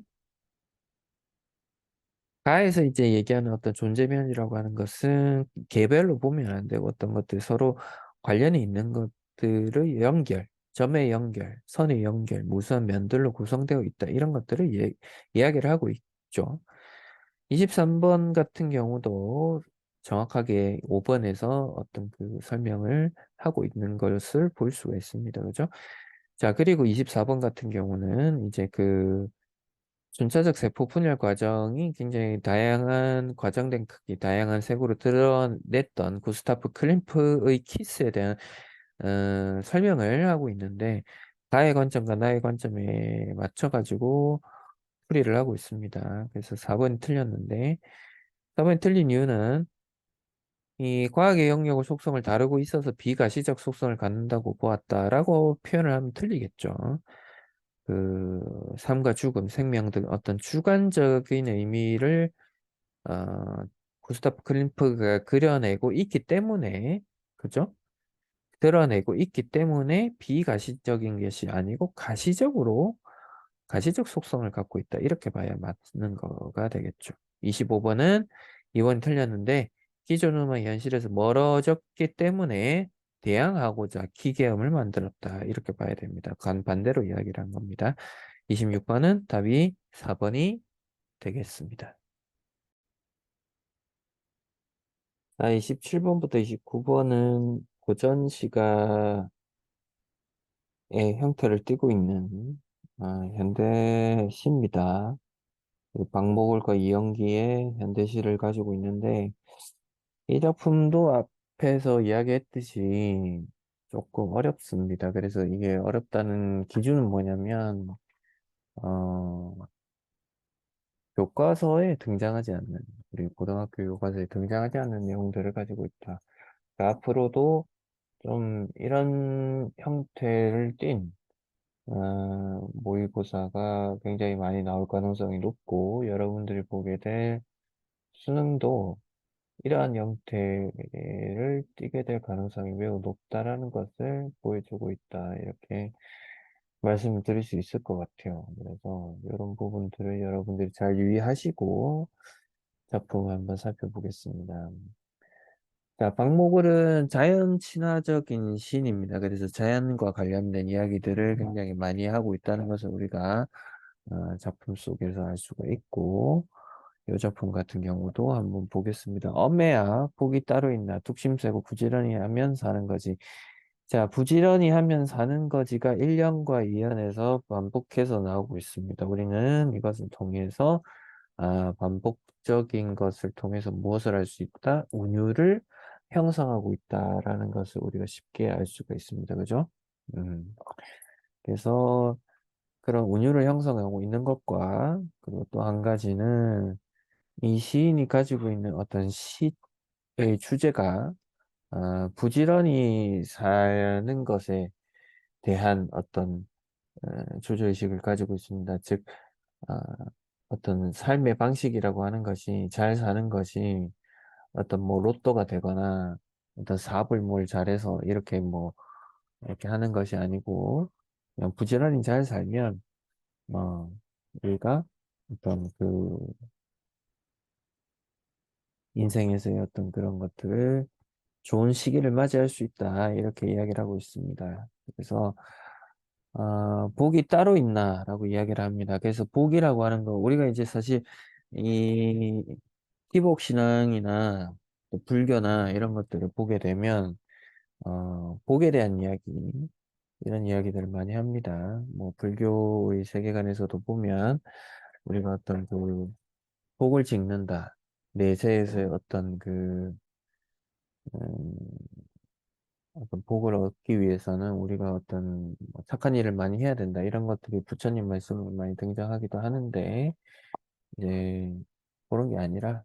A: 가에서 이제 얘기하는 어떤 존재면이라고 하는 것은 개별로 보면 안 되고 어떤 것들 서로 관련이 있는 것들의 연결, 점의 연결, 선의 연결, 무수한 면들로 구성되어 있다. 이런 것들을 이야기를 하고 있죠. 23번 같은 경우도 정확하게 5번에서 어떤 그 설명을 하고 있는 것을 볼 수가 있습니다. 그죠? 자, 그리고 24번 같은 경우는 이제 그 순차적 세포 분열 과정이 굉장히 다양한 과장된 크기, 다양한 색으로 드러냈던 구스타프 클림프의 키스에 대한 설명을 하고 있는데 나의 관점과 나의 관점에 맞춰가지고 풀이를 하고 있습니다. 그래서 4번이 틀렸는데 4번이 틀린 이유는 이 과학의 영역의 속성을 다루고 있어서 비가시적 속성을 갖는다고 보았다라고 표현을 하면 틀리겠죠. 그 삶과 죽음, 생명 등 어떤 주관적인 의미를 구스타프 클림프가 그려내고 있기 때문에 그죠? 드러내고 있기 때문에 비가시적인 것이 아니고 가시적 속성을 갖고 있다. 이렇게 봐야 맞는 거가 되겠죠. 25번은 2번이 틀렸는데 기존 음악이 현실에서 멀어졌기 때문에 대항하고자 기계음을 만들었다. 이렇게 봐야 됩니다. 반대로 이야기를 한 겁니다. 26번은 답이 4번이 되겠습니다. 자, 27번부터 29번은 고전시가의 형태를 띠고 있는 현대시입니다. 박목을과 이영기의 현대시를 가지고 있는데 이 작품도 앞에서 이야기했듯이 조금 어렵습니다. 그래서 이게 어렵다는 기준은 뭐냐면 어, 교과서에 등장하지 않는 우리 고등학교 교과서에 등장하지 않는 내용들을 가지고 있다. 그러니까 앞으로도 좀 이런 형태를 띤 모의고사가 굉장히 많이 나올 가능성이 높고 여러분들이 보게 될 수능도 이러한 형태를 띠게 될 가능성이 매우 높다라는 것을 보여주고 있다. 이렇게 말씀을 드릴 수 있을 것 같아요. 그래서 이런 부분들을 여러분들이 잘 유의하시고 작품을 한번 살펴보겠습니다. 자, 박목을은 자연 친화적인 시인입니다. 그래서 자연과 관련된 이야기들을 굉장히 많이 하고 있다는 것을 우리가 작품 속에서 알 수가 있고, 이 작품 같은 경우도 한번 보겠습니다. 엄매야, 복이 따로 있나, 뚝심 세고 부지런히 하면 사는 거지. 자, 부지런히 하면 사는 거지가 1년과 2년에서 반복해서 나오고 있습니다. 우리는 이것을 통해서, 반복적인 것을 통해서 무엇을 할 수 있다? 운율을 형성하고 있다라는 것을 우리가 쉽게 알 수가 있습니다. 그죠? 음, 그래서 그런 운율을 형성하고 있는 것과, 그리고 또 한 가지는 이 시인이 가지고 있는 어떤 시의 주제가 부지런히 사는 것에 대한 어떤 주저의식을 가지고 있습니다. 즉, 어, 어떤 삶의 방식이라고 하는 것이 잘 사는 것이 어떤 뭐 로또가 되거나 어떤 사업을 뭘 잘해서 이렇게 뭐 이렇게 하는 것이 아니고 그냥 부지런히 잘 살면 우리가 어떤 그 인생에서의 어떤 그런 것들을 좋은 시기를 맞이할 수 있다. 이렇게 이야기를 하고 있습니다. 그래서, 복이 따로 있나? 라고 이야기를 합니다. 그래서 복이라고 하는 거, 우리가 이제 사실 이 기복신앙이나 또 불교나 이런 것들을 보게 되면, 복에 대한 이야기, 이런 이야기들을 많이 합니다. 뭐, 불교의 세계관에서도 보면, 우리가 어떤 그, 복을 짓는다. 내세에서의 어떤 그, 음, 어떤 복을 얻기 위해서는 우리가 어떤 뭐 착한 일을 많이 해야 된다. 이런 것들이 부처님 말씀으로 많이 등장하기도 하는데, 이제 그런 게 아니라,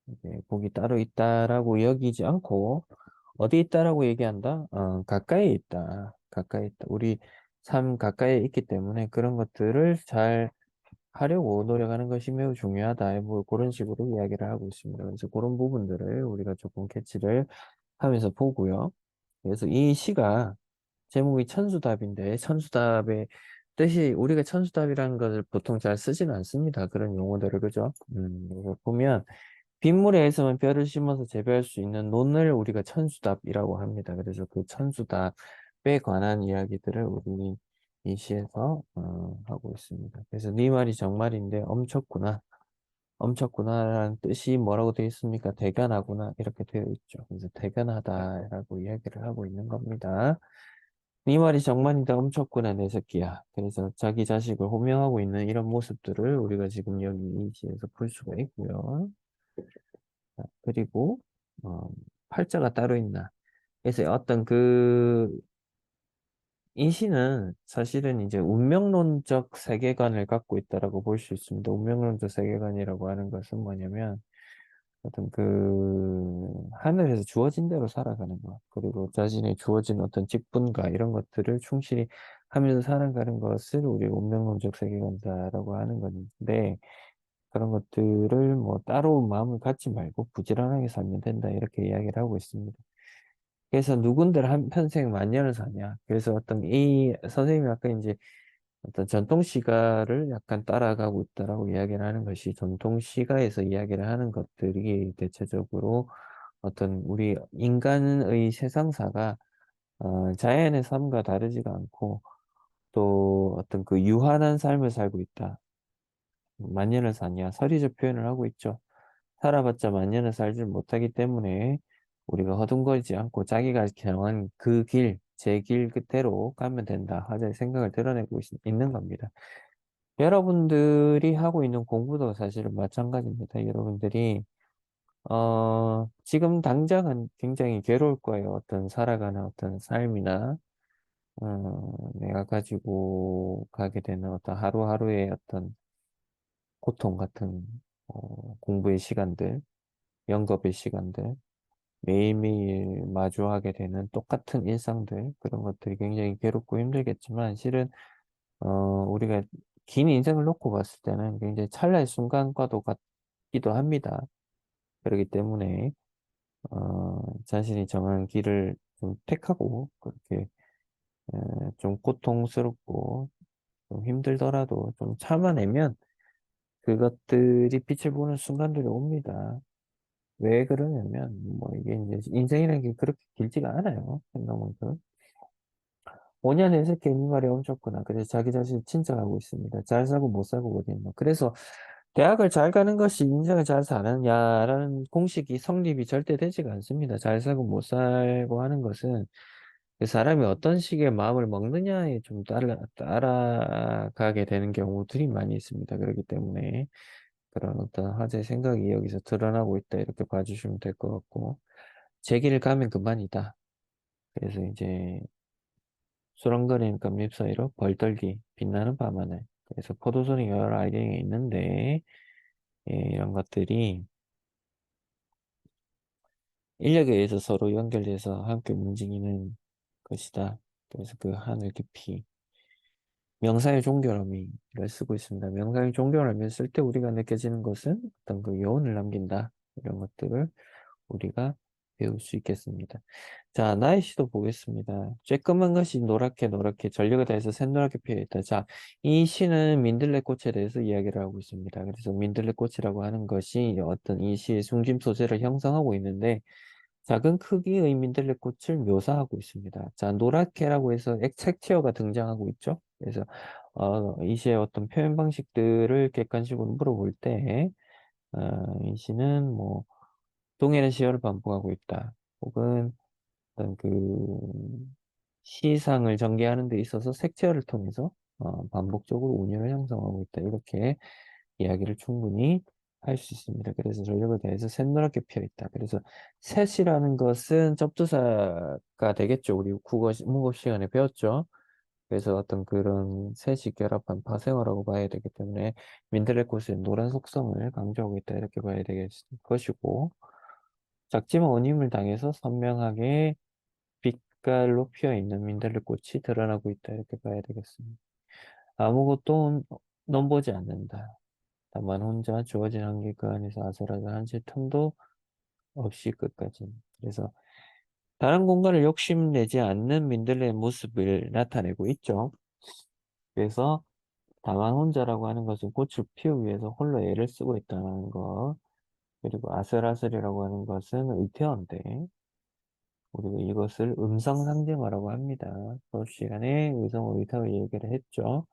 A: 이제 복이 따로 있다라고 여기지 않고, 어디 있다라고 얘기한다? 가까이 있다. 가까이 있다. 우리 삶 가까이에 있기 때문에 그런 것들을 잘 하려고 노력하는 것이 매우 중요하다. 뭐 그런 식으로 이야기를 하고 있습니다. 그래서 그런 부분들을 우리가 조금 캐치를 하면서 보고요. 그래서 이 시가 제목이 천수답인데 천수답의 뜻이 우리가 천수답이라는 것을 보통 잘 쓰지는 않습니다. 그런 용어들을 그죠? 그래서 보면 빗물에서만 뼈를 심어서 재배할 수 있는 논을 우리가 천수답이라고 합니다. 그래서 그 천수답에 관한 이야기들을 우리 이 시에서 하고 있습니다. 그래서 네 말이 정말인데 엄쳤구나. 엄쳤구나라는 뜻이 뭐라고 되어 있습니까? 대견하구나 이렇게 되어 있죠. 그래서 대견하다라고 이야기를 하고 있는 겁니다. 네 말이 정말이다 엄쳤구나 내 새끼야. 그래서 자기 자식을 호명하고 있는 이런 모습들을 우리가 지금 여기 이 시에서 볼 수가 있고요. 자, 그리고 어, 팔자가 따로 있나? 그래서 어떤 그 이 시는 사실은 이제 운명론적 세계관을 갖고 있다라고 볼 수 있습니다. 운명론적 세계관이라고 하는 것은 뭐냐면 어떤 하늘에서 주어진 대로 살아가는 것, 그리고 자신의 주어진 어떤 직분과 이런 것들을 충실히 하면서 살아가는 것을 우리 운명론적 세계관이다라고 하는 건데, 그런 것들을 뭐 따로 마음을 갖지 말고 부지런하게 살면 된다, 이렇게 이야기를 하고 있습니다. 그래서 누군들 한 평생 만년을 사냐. 그래서 어떤 이 선생님이 아까 이제 어떤 전통 시가를 약간 따라가고 있다라고 이야기를 하는 것이, 전통 시가에서 이야기를 하는 것들이 대체적으로 어떤 우리 인간의 세상사가 자연의 삶과 다르지가 않고, 또 어떤 유한한 삶을 살고 있다. 만년을 사냐, 서리적 표현을 하고 있죠. 살아봤자 만년을 살지 못하기 때문에 우리가 허둥거리지 않고 자기가 정한 그 길, 제 길 그대로 가면 된다 하자 생각을 드러내고 있는 겁니다. 여러분들이 하고 있는 공부도 사실은 마찬가지입니다. 여러분들이 지금 당장은 굉장히 괴로울 거예요. 어떤 살아가는 어떤 삶이나 내가 가지고 가게 되는 어떤 하루하루의 어떤 고통 같은 공부의 시간들, 영겁의 시간들, 매일매일 마주하게 되는 똑같은 일상들, 그런 것들이 굉장히 괴롭고 힘들겠지만, 실은 우리가 긴 인생을 놓고 봤을 때는 굉장히 찰나의 순간과도 같기도 합니다. 그렇기 때문에 자신이 정한 길을 좀 택하고, 그렇게 좀 고통스럽고 좀 힘들더라도 좀 참아내면 그것들이 빛을 보는 순간들이 옵니다. 왜 그러냐면, 뭐, 이게 이제 인생이라는 게 그렇게 길지가 않아요. 생각만큼. 5년 내새 괜히 말이 엄청구나. 그래서 자기 자신을 침착하고 있습니다. 잘 살고 못 살고 어디 있나. 그래서 대학을 잘 가는 것이 인생을 잘 사느냐라는 공식이 성립이 절대 되지가 않습니다. 잘 살고 못 살고 하는 것은 그 사람이 어떤 식의 마음을 먹느냐에 좀 따라가게 되는 경우들이 많이 있습니다. 그렇기 때문에 그런 어떤 화제 생각이 여기서 드러나고 있다, 이렇게 봐주시면 될 것 같고, 제 길을 가면 그만이다. 그래서 이제 수렁거리는 끝잎 사이로 벌떨기 빛나는 밤하늘. 그래서 포도송이 여러 아이디어가 있는데, 예, 이런 것들이 인력에 의해서 서로 연결돼서 함께 움직이는 것이다. 그래서 그 하늘 깊이 명사의 종결어미를 쓰고 있습니다. 명사의 종결어미를 쓸 때 우리가 느껴지는 것은 어떤 여운을 남긴다, 이런 것들을 우리가 배울 수 있겠습니다. 자, 나의 시도 보겠습니다. 쬐끄만 것이 노랗게 노랗게 전류가 다해서 샛노랗게 피어있다. 자, 이 시는 민들레꽃에 대해서 이야기를 하고 있습니다. 그래서 민들레꽃이라고 하는 것이 어떤 이 시의 중심 소재를 형성하고 있는데, 작은 크기의 민들레꽃을 묘사하고 있습니다. 자, 노랗게라고 해서 색티어가 등장하고 있죠. 그래서 이 시의 어떤 표현 방식들을 객관식으로 물어볼 때, 이 시는 뭐 동일한 시어를 반복하고 있다. 혹은 어떤 시상을 전개하는 데 있어서 색채어를 통해서 반복적으로 운율을 형성하고 있다. 이렇게 이야기를 충분히 할 수 있습니다. 그래서 전력에 대해서 샛노랗게 피어 있다. 그래서 셋이라는 것은 접두사가 되겠죠. 우리 문법 시간에 배웠죠. 그래서 어떤 그런 셋이 결합한 파생어라고 봐야 되기 때문에 민들레꽃의 노란 속성을 강조하고 있다, 이렇게 봐야 될 것이고, 작지만 원힘을 당해서 선명하게 빛깔로 피어있는 민들레꽃이 드러나고 있다, 이렇게 봐야 되겠습니다. 아무것도 넘보지 않는다. 다만 혼자 주어진 한계 그 안에서 아슬아슬 한치 틈도 없이 끝까지. 그래서 다른 공간을 욕심내지 않는 민들레의 모습을 나타내고 있죠. 그래서 다만 혼자라고 하는 것은 꽃을 피우기 위해서 홀로 애를 쓰고 있다는 것. 그리고 아슬아슬이라고 하는 것은 의태어인데, 우리가 이것을 음성상징어라고 합니다. 수업 시간에 의성 의태어 얘기를 했죠.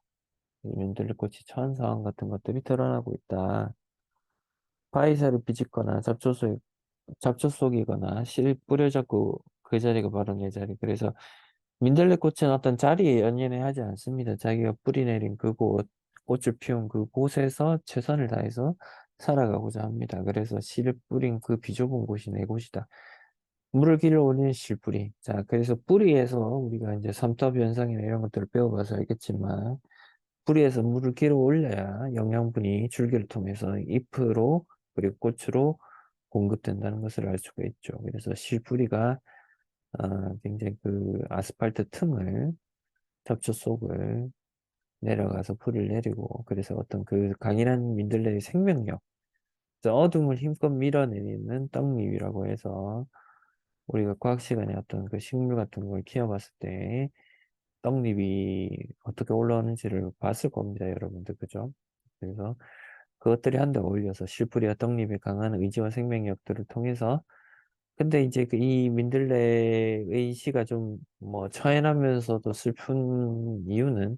A: 민들레꽃이 천상 같은 것들이 드러나고 있다. 파이사를 비집거나 잡초 속이거나 씨 뿌려잡고 그 자리가 바로 내 자리. 그래서 민들레꽃은 어떤 자리에 연연해 하지 않습니다. 자기가 뿌리 내린 그곳, 꽃을 피운 그곳에서 최선을 다해서 살아가고자 합니다. 그래서 씨를 뿌린 그 비좁은 곳이 내 곳이다. 물을 길어 올리는 실뿌리. 자, 그래서 뿌리에서 우리가 이제 삼투압 현상이나 이런 것들을 배워봐서 알겠지만, 뿌리에서 물을 길어 올려야 영양분이 줄기를 통해서 잎으로 그리고 꽃으로 공급된다는 것을 알 수가 있죠. 그래서 실뿌리가 굉장히 그 아스팔트 틈을 접초 속을 내려가서 풀을 내리고 그래서 어떤 그 강인한 민들레의 생명력, 그래서 어둠을 힘껏 밀어내리는 떡잎이라고 해서 우리가 과학 시간에 어떤 그 식물 같은 걸 키워봤을 때 떡잎이 어떻게 올라오는지를 봤을 겁니다, 여러분들. 그죠? 그래서 그것들이 한데 어울려서 실뿌리와 떡잎의 강한 의지와 생명력들을 통해서 근데 이제 그 이 민들레의 시가 좀 뭐 처연하면서도 슬픈 이유는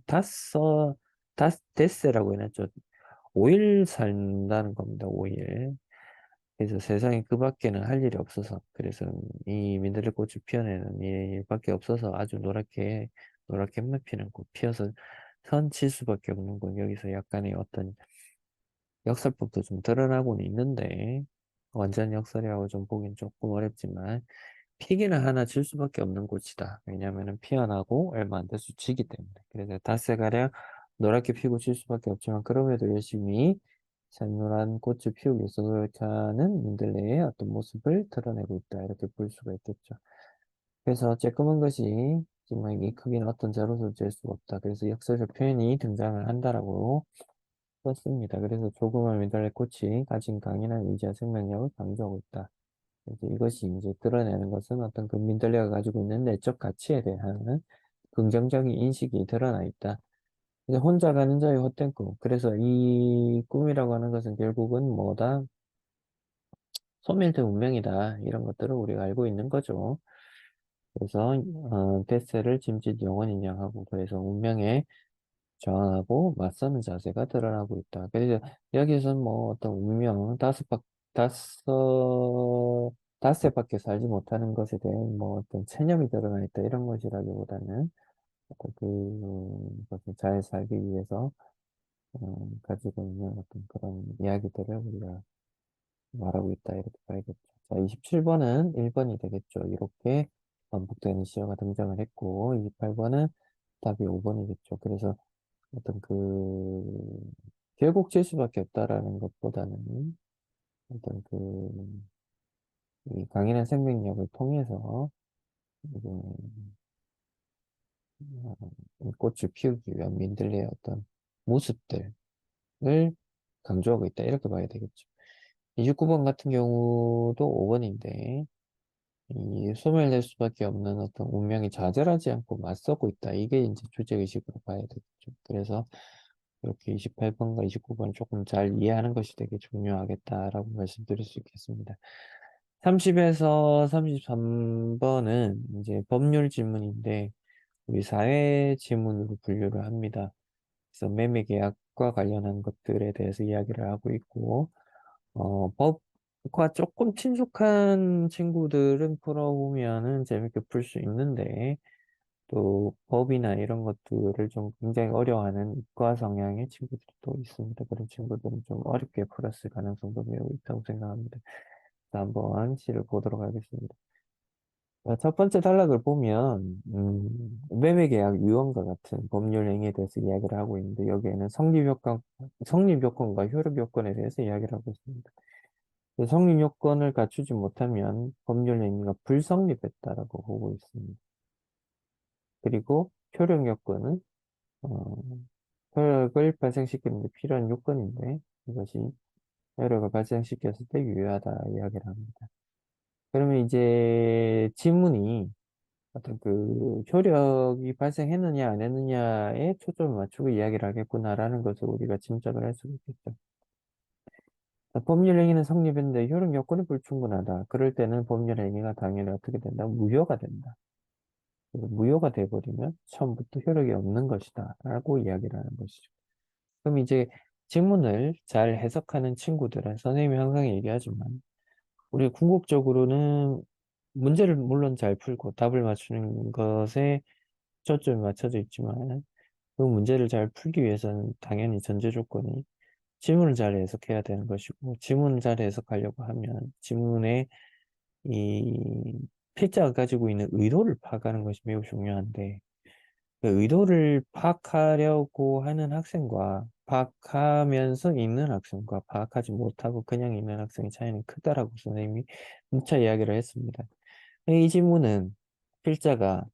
A: 데스라고 해놨죠. 5일 산다는 겁니다. 5일. 그래서 세상에 그밖에는 할 일이 없어서 그래서 이 민들레꽃을 피워내는 일밖에 없어서 아주 노랗게만 피는 꽃 피어서 선칠 수밖에 없는 건 여기서 약간의 어떤 역설법도 좀 드러나고는 있는데 완전 역설이라고 좀 보긴 조금 어렵지만 피기는 하나 질 수밖에 없는 꽃이다. 왜냐하면 피어나고 얼마 안 돼서 지기 때문에. 그래서 닷새가량 노랗게 피고 질 수밖에 없지만 그럼에도 열심히 샛노란 꽃을 피우기 위해서 노력하는 민들레의 어떤 모습을 드러내고 있다. 이렇게 볼 수가 있겠죠. 그래서 쬐끄만 것이 정말 이 크기는 어떤 자로서 잴 수가 없다. 그래서 역사적 표현이 등장을 한다라고 썼습니다. 그래서 조그만 민들레 꽃이 가진 강인한 의지와 생명력을 강조하고 있다. 이제 이것이 이제 드러내는 것은 어떤 그 민들레가 가지고 있는 내적 가치에 대한 긍정적인 인식이 드러나 있다. 이제 혼자 가는 자의 헛된 꿈. 그래서 이 꿈이라고 하는 것은 결국은 뭐다? 소멸된 운명이다. 이런 것들을 우리가 알고 있는 거죠. 그래서 데스를 짐짓 영원인 양하고 그래서 운명에 저항하고 맞서는 자세가 드러나고 있다. 그래서 여기서는 뭐 어떤 운명, 다섯, 닷새밖에 살지 못하는 것에 대한 뭐 어떤 체념이 드러나 있다. 이런 것이라기보다는 어떤 것을 잘 살기 위해서 가지고 있는 어떤 그런 이야기들을 우리가 말하고 있다. 이렇게 봐야겠죠. 자, 27번은 1번이 되겠죠. 이렇게 반복되는 시어가 등장을 했고, 28번은 답이 5번이겠죠. 그래서 어떤 결국 질 수밖에 없다라는 것보다는 어떤 이 강인한 생명력을 통해서 이제 이 꽃을 피우기 위한 민들레의 어떤 모습들을 강조하고 있다. 이렇게 봐야 되겠죠. 29번 같은 경우도 5번인데, 이 소멸될 수밖에 없는 어떤 운명이 좌절하지 않고 맞서고 있다. 이게 이제 주제의식으로 봐야 되겠죠. 그래서 이렇게 28번과 29번을 조금 잘 이해하는 것이 되게 중요하겠다라고 말씀드릴 수 있겠습니다. 30에서 33번은 이제 법률 질문인데, 우리 사회 지문으로 분류를 합니다. 그래서 매매 계약과 관련한 것들에 대해서 이야기를 하고 있고, 법과 조금 친숙한 친구들은 풀어보면은 재밌게 풀 수 있는데, 또 법이나 이런 것들을 좀 굉장히 어려워하는 이과 성향의 친구들이 또 있습니다. 그런 친구들은 좀 어렵게 풀었을 가능성도 매우 있다고 생각합니다. 자, 한번 시를 보도록 하겠습니다. 첫 번째 단락을 보면 매매계약 유언과 같은 법률 행위에 대해서 이야기를 하고 있는데 여기에는 성립요건과 효력요건에 대해서 이야기를 하고 있습니다. 성립요건을 갖추지 못하면 법률 행위가 불성립했다라고 보고 있습니다. 그리고 효력요건은 어, 효력을 발생시키는 데 필요한 요건인데 이것이 효력을 발생시켰을 때 유효하다 이야기를 합니다. 그러면 이제 지문이 어떤 효력이 발생했느냐 안 했느냐에 초점을 맞추고 이야기를 하겠구나라는 것을 우리가 짐작을 할 수 있겠죠. 법률 행위는 성립했는데 효력 요건이 불충분하다. 그럴 때는 법률 행위가 당연히 어떻게 된다? 무효가 된다. 그래서 무효가 돼버리면 처음부터 효력이 없는 것이다. 라고 이야기를 하는 것이죠. 그럼 이제 질문을 잘 해석하는 친구들은 선생님이 항상 얘기하지만 우리 궁극적으로는 문제를 물론 잘 풀고 답을 맞추는 것에 초점이 맞춰져 있지만 그 문제를 잘 풀기 위해서는 당연히 전제 조건이 지문을 잘 해석해야 되는 것이고 지문을 잘 해석하려고 하면 지문의 이 필자가 가지고 있는 의도를 파악하는 것이 매우 중요한데 그 의도를 파악하려고 하는 학생과 파악하면서 있는 학생과 파악하지 못하고 그냥 있는 학생의 차이는 크다라고 선생님이 누차 이야기를 했습니다. 이 질문은 필자가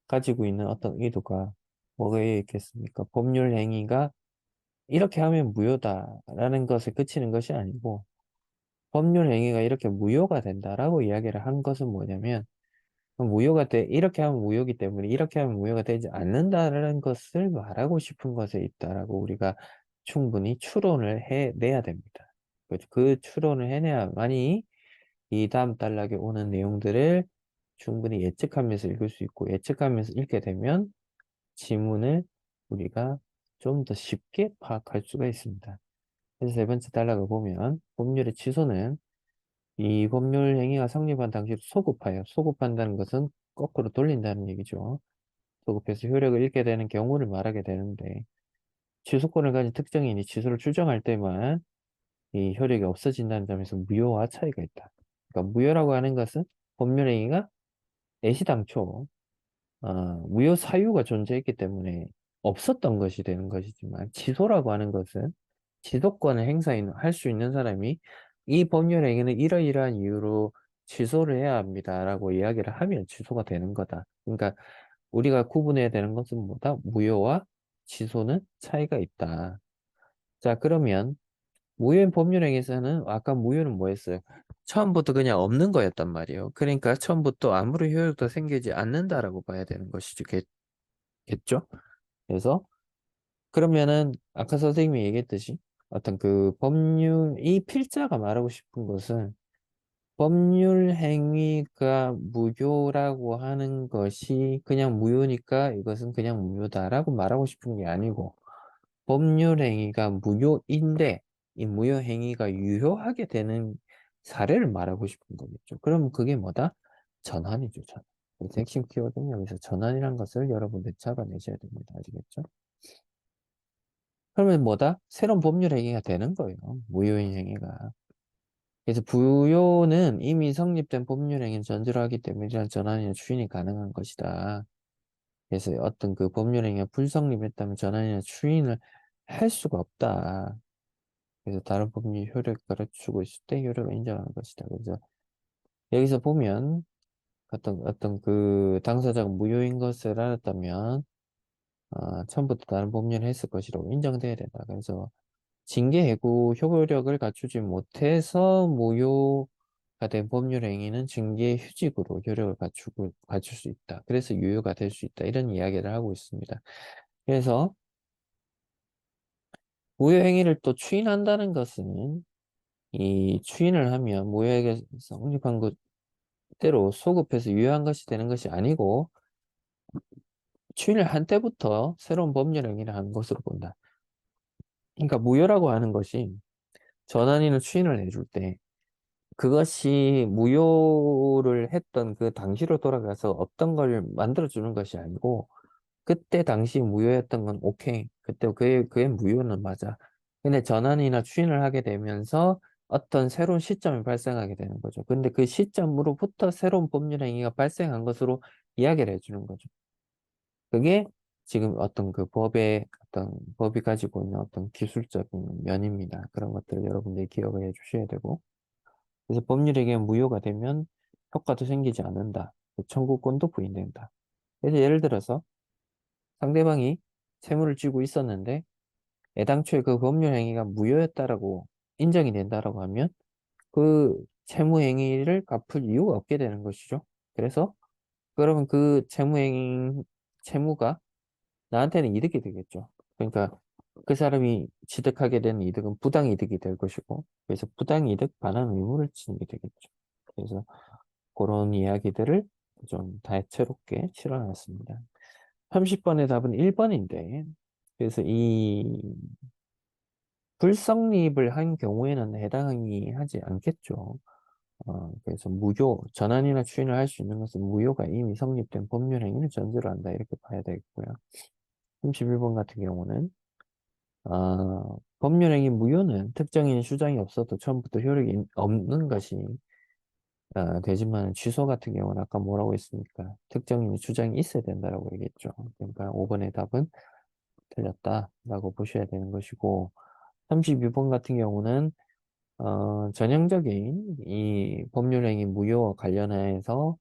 A: 가지고 있는 어떤 의도가 뭐에 있겠습니까? 법률 행위가 이렇게 하면 무효다라는 것에 그치는 것이 아니고 법률 행위가 이렇게 무효가 된다라고 이야기를 한 것은 뭐냐면 이렇게 하면 무효기 때문에 이렇게 하면 무효가 되지 않는다라는 것을 말하고 싶은 것에 있다라고 우리가 충분히 추론을 해내야 됩니다. 그 추론을 해내야만이 이 다음 단락에 오는 내용들을 충분히 예측하면서 읽을 수 있고 예측하면서 읽게 되면 지문을 우리가 좀 더 쉽게 파악할 수가 있습니다. 그래서 세 번째 단락을 보면 법률의 취소는 이 법률 행위가 성립한 당시로 소급하여 소급한다는 것은 거꾸로 돌린다는 얘기죠. 소급해서 효력을 잃게 되는 경우를 말하게 되는데 취소권을 가진 특정인이 취소를 추정할 때만 이 효력이 없어진다는 점에서 무효와 차이가 있다. 그러니까 무효라고 하는 것은 법률 행위가 애시당초 무효 사유가 존재했기 때문에 없었던 것이 되는 것이지만 취소라고 하는 것은 지도권을 할 수 있는 사람이 이 법률 행위는 이러이러한 이유로 취소를 해야 합니다라고 이야기를 하면 취소가 되는 거다. 그러니까 우리가 구분해야 되는 것은 뭐다? 무효와 취소는 차이가 있다. 자, 그러면 무효인 법률행위에서는 아까 무효는 뭐였어요? 처음부터 그냥 없는 거였단 말이에요. 그러니까 처음부터 아무리 효력도 생기지 않는다라고 봐야 되는 것이죠. 겠죠? 그래서 그러면은 아까 선생님이 얘기했듯이 어떤 이 필자가 말하고 싶은 것은 법률 행위가 무효라고 하는 것이 그냥 무효니까 이것은 그냥 무효다라고 말하고 싶은 게 아니고 법률 행위가 무효인데 이 무효 행위가 유효하게 되는 사례를 말하고 싶은 거겠죠. 그럼 그게 뭐다? 전환이죠, 전환. 그래서 핵심 키워드는 여기서 전환이라는 것을 여러분들 잡아내셔야 됩니다. 아시겠죠? 그러면 뭐다? 새로운 법률 행위가 되는 거예요. 무효인 행위가. 그래서 부효는 이미 성립된 법률 행위를 전제로 하기 때문에 이런 전환이나 추인이 가능한 것이다. 그래서 어떤 법률 행위가 불성립했다면 전환이나 추인을 할 수가 없다. 그래서 다른 법률 효력을 갖추고 있을 때 효력을 인정하는 것이다. 그래서 여기서 보면 어떤 당사자가 무효인 것을 알았다면 처음부터 다른 법률을 했을 것이라고 인정돼야 된다. 그래서 징계 해고 효력을 갖추지 못해서 무효가 된 법률 행위는 징계 휴직으로 효력을 갖출 수 있다. 그래서 유효가 될 수 있다. 이런 이야기를 하고 있습니다. 그래서 무효 행위를 또 추인한다는 것은 이 추인을 하면 무효하게 성립한 것대로 소급해서 유효한 것이 되는 것이 아니고 추인을 한 때부터 새로운 법률 행위를 하는 것으로 본다. 그러니까 무효라고 하는 것이 전환인을 추인을 해줄 때 그것이 무효를 했던 그 당시로 돌아가서 없던 걸 만들어주는 것이 아니고 그때 당시 무효였던 건 오케이. 그때 그게 무효는 맞아. 근데 전환이나 추인을 하게 되면서 어떤 새로운 시점이 발생하게 되는 거죠. 근데 그 시점으로부터 새로운 법률 행위가 발생한 것으로 이야기를 해주는 거죠. 그게 지금 어떤 법이 가지고 있는 어떤 기술적인 면입니다. 그런 것들을 여러분들이 기억을 해 주셔야 되고. 그래서 법률에게 무효가 되면 효과도 생기지 않는다. 청구권도 부인된다. 그래서 예를 들어서 상대방이 채무를 쥐고 있었는데 애당초에 그 법률 행위가 무효였다라고 인정이 된다라고 하면 그 채무 행위를 갚을 이유가 없게 되는 것이죠. 그래서 그러면 채무가 나한테는 이득이 되겠죠. 그러니까 그 사람이 취득하게 되는 이득은 부당이득이 될 것이고 그래서 부당이득 반환 의무를 지는 게 되겠죠. 그래서 그런 이야기들을 좀 다채롭게 실어놨습니다. 30번의 답은 1번인데 그래서 이 불성립을 한 경우에는 해당이 하지 않겠죠. 그래서 전환이나 추인을 할 수 있는 것은 무효가 이미 성립된 법률 행위를 전제로 한다. 이렇게 봐야 되겠고요. 31번 같은 경우는, 법률 행위 무효는 특정인 주장이 없어도 처음부터 효력이 없는 것이 되지만 취소 같은 경우는 아까 뭐라고 했습니까? 특정인의 주장이 있어야 된다라고 얘기했죠. 그러니까 5번의 답은 틀렸다라고 보셔야 되는 것이고 32번 같은 경우는 전형적인 이 법률행위 무효와 관련해서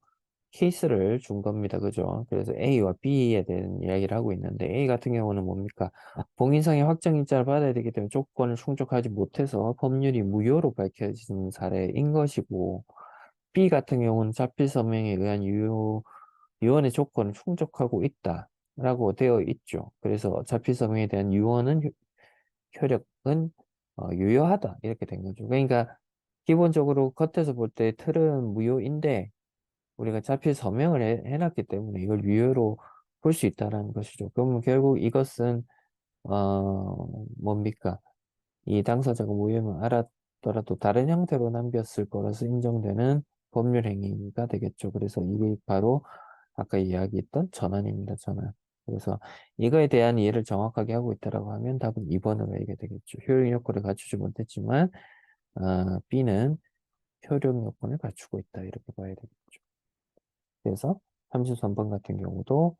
A: 케이스를 준 겁니다. 그죠? 그래서 A와 B에 대한 이야기를 하고 있는데 A 같은 경우는 뭡니까? 봉인상의 확정인자를 받아야 되기 때문에 조건을 충족하지 못해서 법률이 무효로 밝혀진 사례인 것이고 B 같은 경우는 자필 서명에 의한 유언의 조건을 충족하고 있다라고 되어 있죠. 그래서 자필 서명에 대한 유언은 효력은 유효하다 이렇게 된 거죠. 그러니까 기본적으로 겉에서 볼 때 틀은 무효인데 우리가 자필 서명을 해놨기 때문에 이걸 유효로 볼 수 있다는 것이죠. 그러면 결국 이것은 뭡니까? 이 당사자가 무혐의 알았더라도 다른 형태로 남겼을 거라서 인정되는 법률 행위가 되겠죠. 그래서 이게 바로 아까 이야기했던 전환입니다. 전환. 그래서 이거에 대한 이해를 정확하게 하고 있다라고 하면 답은 2번으로 얘기가 되겠죠. 효력 요건을 갖추지 못했지만 B는 효력 요건을 갖추고 있다. 이렇게 봐야 되겠죠. 그래서 33번 같은 경우도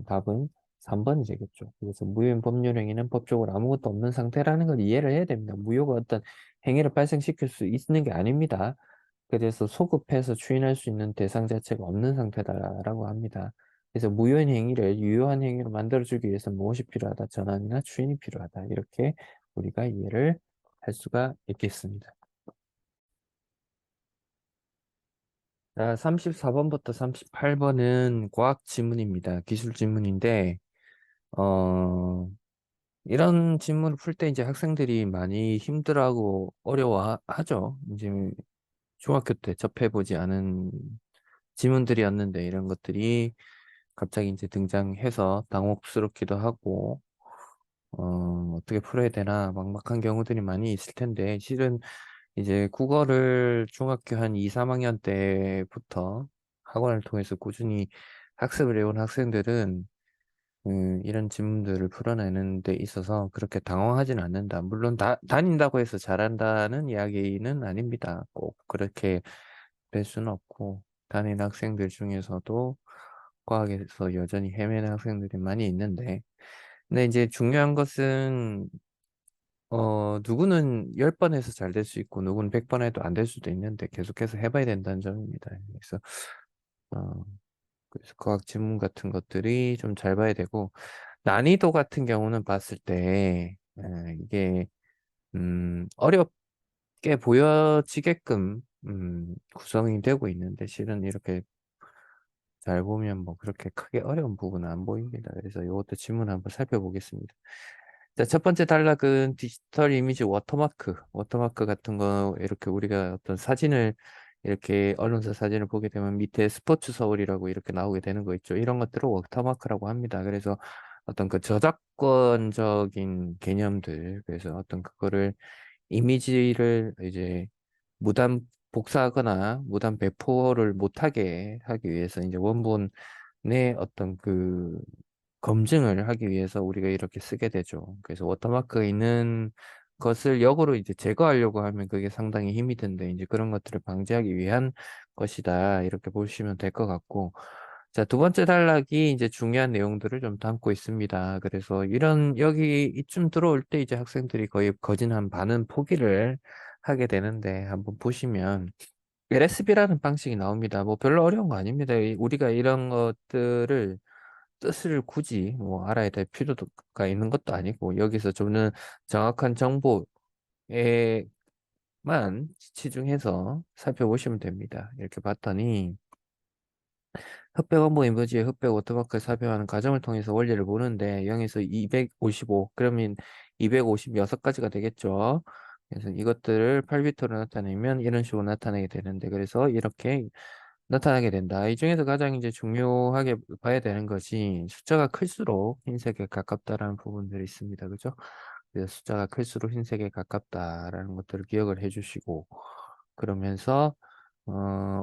A: 답은 3번이 되겠죠. 그래서 무효인 법률 행위는 법적으로 아무것도 없는 상태라는 걸 이해를 해야 됩니다. 무효가 어떤 행위를 발생시킬 수 있는 게 아닙니다. 그래서 소급해서 추인할 수 있는 대상 자체가 없는 상태다라고 합니다. 그래서 무효인 행위를 유효한 행위로 만들어주기 위해서 무엇이 필요하다? 전환이나 추인이 필요하다. 이렇게 우리가 이해를 할 수가 있겠습니다. 자, 34번부터 38번은 과학 지문입니다. 기술 지문인데, 어, 이런 질문을 풀 때 이제 학생들이 많이 힘들어하고 어려워하죠. 이제 중학교 때 접해보지 않은 지문들이었는데 이런 것들이 갑자기 이제 등장해서 당혹스럽기도 하고, 어떻게 풀어야 되나 막막한 경우들이 많이 있을 텐데 실은 이제 국어를 중학교 한 2, 3학년 때부터 학원을 통해서 꾸준히 학습을 해온 학생들은 이런 질문들을 풀어내는 데 있어서 그렇게 당황하진 않는다. 물론 다닌다고 해서 잘한다는 이야기는 아닙니다. 꼭 그렇게 될 수는 없고, 다니는 학생들 중에서도 과학에서 여전히 헤매는 학생들이 많이 있는데, 근데 이제 중요한 것은, 누구는 10번 해서 잘 될 수 있고, 누구는 100번 해도 안 될 수도 있는데, 계속해서 해봐야 된다는 점입니다. 어, 그래서 과학 질문 같은 것들이 좀 잘 봐야 되고, 난이도 같은 경우는 봤을 때 이게 어렵게 보여지게끔 구성이 되고 있는데 실은 이렇게 잘 보면 뭐 그렇게 크게 어려운 부분은 안 보입니다. 그래서 이것도 질문 한번 살펴보겠습니다. 자, 첫 번째 단락은 디지털 이미지 워터마크. 워터마크 같은 거 이렇게 우리가 어떤 사진을 이렇게 언론사 사진을 보게 되면 밑에 스포츠 서울이라고 이렇게 나오게 되는 거 있죠. 이런 것들을 워터마크라고 합니다. 그래서 어떤 그 저작권적인 개념들, 그래서 어떤 그거를 이미지를 이제 무단 복사하거나 무단 배포를 못하게 하기 위해서 이제 원본의 어떤 그 검증을 하기 위해서 우리가 이렇게 쓰게 되죠. 그래서 워터마크가 있는 것을 역으로 이제 제거하려고 하면 그게 상당히 힘이 든데 이제 그런 것들을 방지하기 위한 것이다. 이렇게 보시면 될 것 같고. 자, 두 번째 단락이 이제 중요한 내용들을 좀 담고 있습니다. 그래서 여기 이쯤 들어올 때 이제 학생들이 거의 거진 한 반은 포기를 하게 되는데 한번 보시면 LSB라는 방식이 나옵니다. 뭐 별로 어려운 거 아닙니다. 우리가 이런 것들을 뜻을 굳이 뭐 알아야 될 필요가 있는 것도 아니고 여기서 주는 정확한 정보에만 치중해서 살펴보시면 됩니다. 이렇게 봤더니 흑백 원본 이미지의 흑백 워터마크를 삽입하는 과정을 통해서 원리를 보는데 0에서 255 그러면 256가지가 되겠죠. 그래서 이것들을 8비트로 나타내면 이런 식으로 나타내게 되는데 그래서 이렇게 나타나게 된다. 이 중에서 가장 이제 중요하게 봐야 되는 것이 숫자가 클수록 흰색에 가깝다라는 부분들이 있습니다. 그죠? 그래서 숫자가 클수록 흰색에 가깝다라는 것들을 기억을 해주시고 그러면서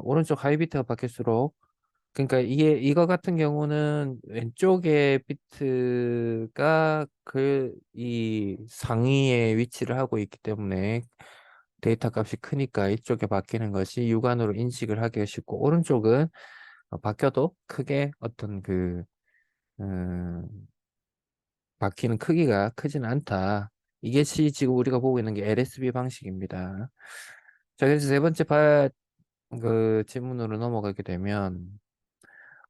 A: 오른쪽 하이비트가 바뀔수록 그러니까 이거 같은 경우는 왼쪽에 비트가 이 상위에 위치를 하고 있기 때문에 데이터 값이 크니까 이쪽에 바뀌는 것이 육안으로 인식을 하기가 쉽고, 오른쪽은 바뀌어도 크게 어떤 음, 바뀌는 크기가 크지는 않다. 이게 지금 우리가 보고 있는 게 LSB 방식입니다. 자, 그래서 세 번째 질문으로 넘어가게 되면,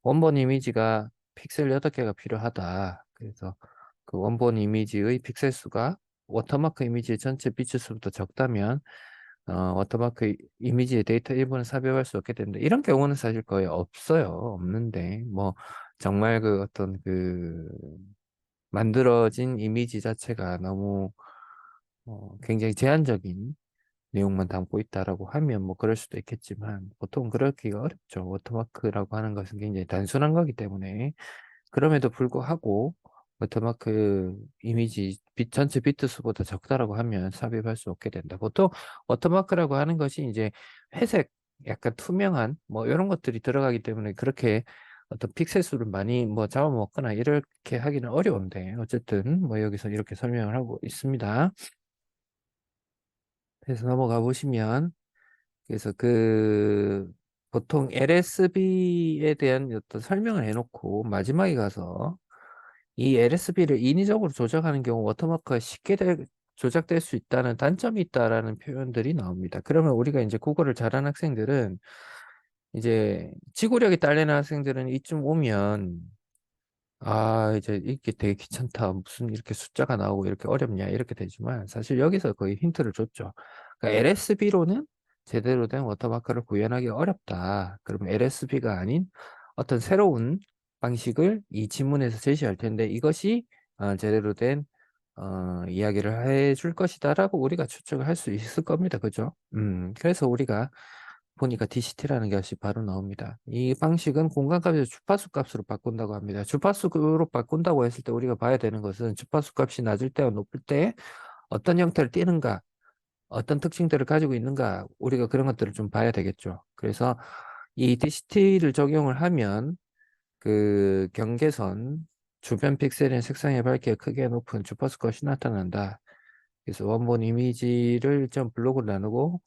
A: 원본 이미지가 픽셀 8개가 필요하다. 그래서 그 원본 이미지의 픽셀 수가 워터마크 이미지의 전체 비트 수보다 적다면 워터마크 이미지의 데이터 일부는 삽입할 수 없게 되는데, 이런 경우는 사실 거의 없어요. 없는데 뭐 정말 만들어진 이미지 자체가 너무 굉장히 제한적인 내용만 담고 있다라고 하면 뭐 그럴 수도 있겠지만, 보통 그렇기가 어렵죠. 워터마크라고 하는 것은 굉장히 단순한 거기 때문에. 그럼에도 불구하고 워터마크 이미지 전체 비트 수보다 적다라고 하면 삽입할 수 없게 된다. 보통 워터마크라고 하는 것이 이제 회색, 약간 투명한 뭐 이런 것들이 들어가기 때문에 그렇게 어떤 픽셀 수를 많이 뭐 잡아먹거나 이렇게 하기는 어려운데, 어쨌든 뭐 여기서 이렇게 설명을 하고 있습니다. 그래서 넘어가 보시면, 그래서 보통 LSB에 대한 어떤 설명을 해놓고 마지막에 가서 이 LSB를 인위적으로 조작하는 경우 워터마크가 쉽게 조작될 수 있다는 단점이 있다라는 표현들이 나옵니다. 그러면 우리가 이제 국어를 잘하는 학생들은, 이제 지구력이 딸리는 학생들은 이쯤 오면 이제 이게 되게 귀찮다. 무슨 이렇게 숫자가 나오고 이렇게 어렵냐 이렇게 되지만, 사실 여기서 거의 힌트를 줬죠. 그러니까 LSB로는 제대로 된 워터마크를 구현하기 어렵다. 그러면 LSB가 아닌 어떤 새로운 방식을 이 지문에서 제시할 텐데, 이것이 제대로 된 이야기를 해줄 것이다라고 우리가 추측을 할 수 있을 겁니다. 그죠? 그래서 우리가 보니까 DCT라는 것이 바로 나옵니다. 이 방식은 공간값에서 주파수 값으로 바꾼다고 합니다. 주파수로 바꾼다고 했을 때 우리가 봐야 되는 것은, 주파수 값이 낮을 때와 높을 때 어떤 형태를 띠는가, 어떤 특징들을 가지고 있는가, 우리가 그런 것들을 좀 봐야 되겠죠. 그래서 이 DCT를 적용을 하면 그 경계선 주변 픽셀의 색상의 밝기가 크게 높은 주파수 값이 나타난다. 그래서 원본 이미지를 좀 블록으로 나누고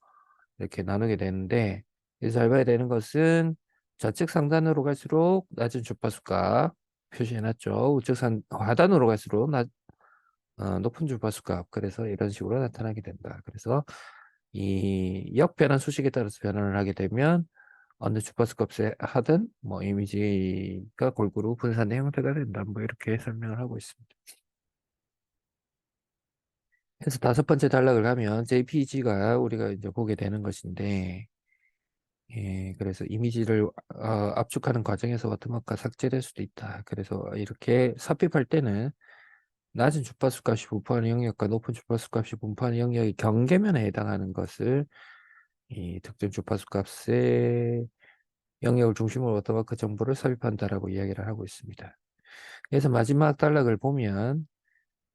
A: 이렇게 나누게 되는데, 여기서 잘 봐야 되는 것은 좌측 상단으로 갈수록 낮은 주파수값 표시해놨죠. 하단으로 갈수록 높은 주파수값. 그래서 이런 식으로 나타나게 된다. 그래서 이 역변환 수식에 따라서 변환을 하게 되면 어느 주파수 값에 하든 뭐 이미지가 골고루 분산된 형태가 된다. 뭐 이렇게 설명을 하고 있습니다. 그래서 다섯 번째 단락을 가면 JPG가 우리가 이제 보게 되는 것인데, 예, 그래서 이미지를 압축하는 과정에서 워터마크가 삭제될 수도 있다. 그래서 이렇게 삽입할 때는 낮은 주파수 값이 분포하는 영역과 높은 주파수 값이 분포하는 영역이 경계면에 해당하는 것을, 이 특정 주파수 값의 영역을 중심으로 워터마크 정보를 삽입한다라고 이야기를 하고 있습니다. 그래서 마지막 단락을 보면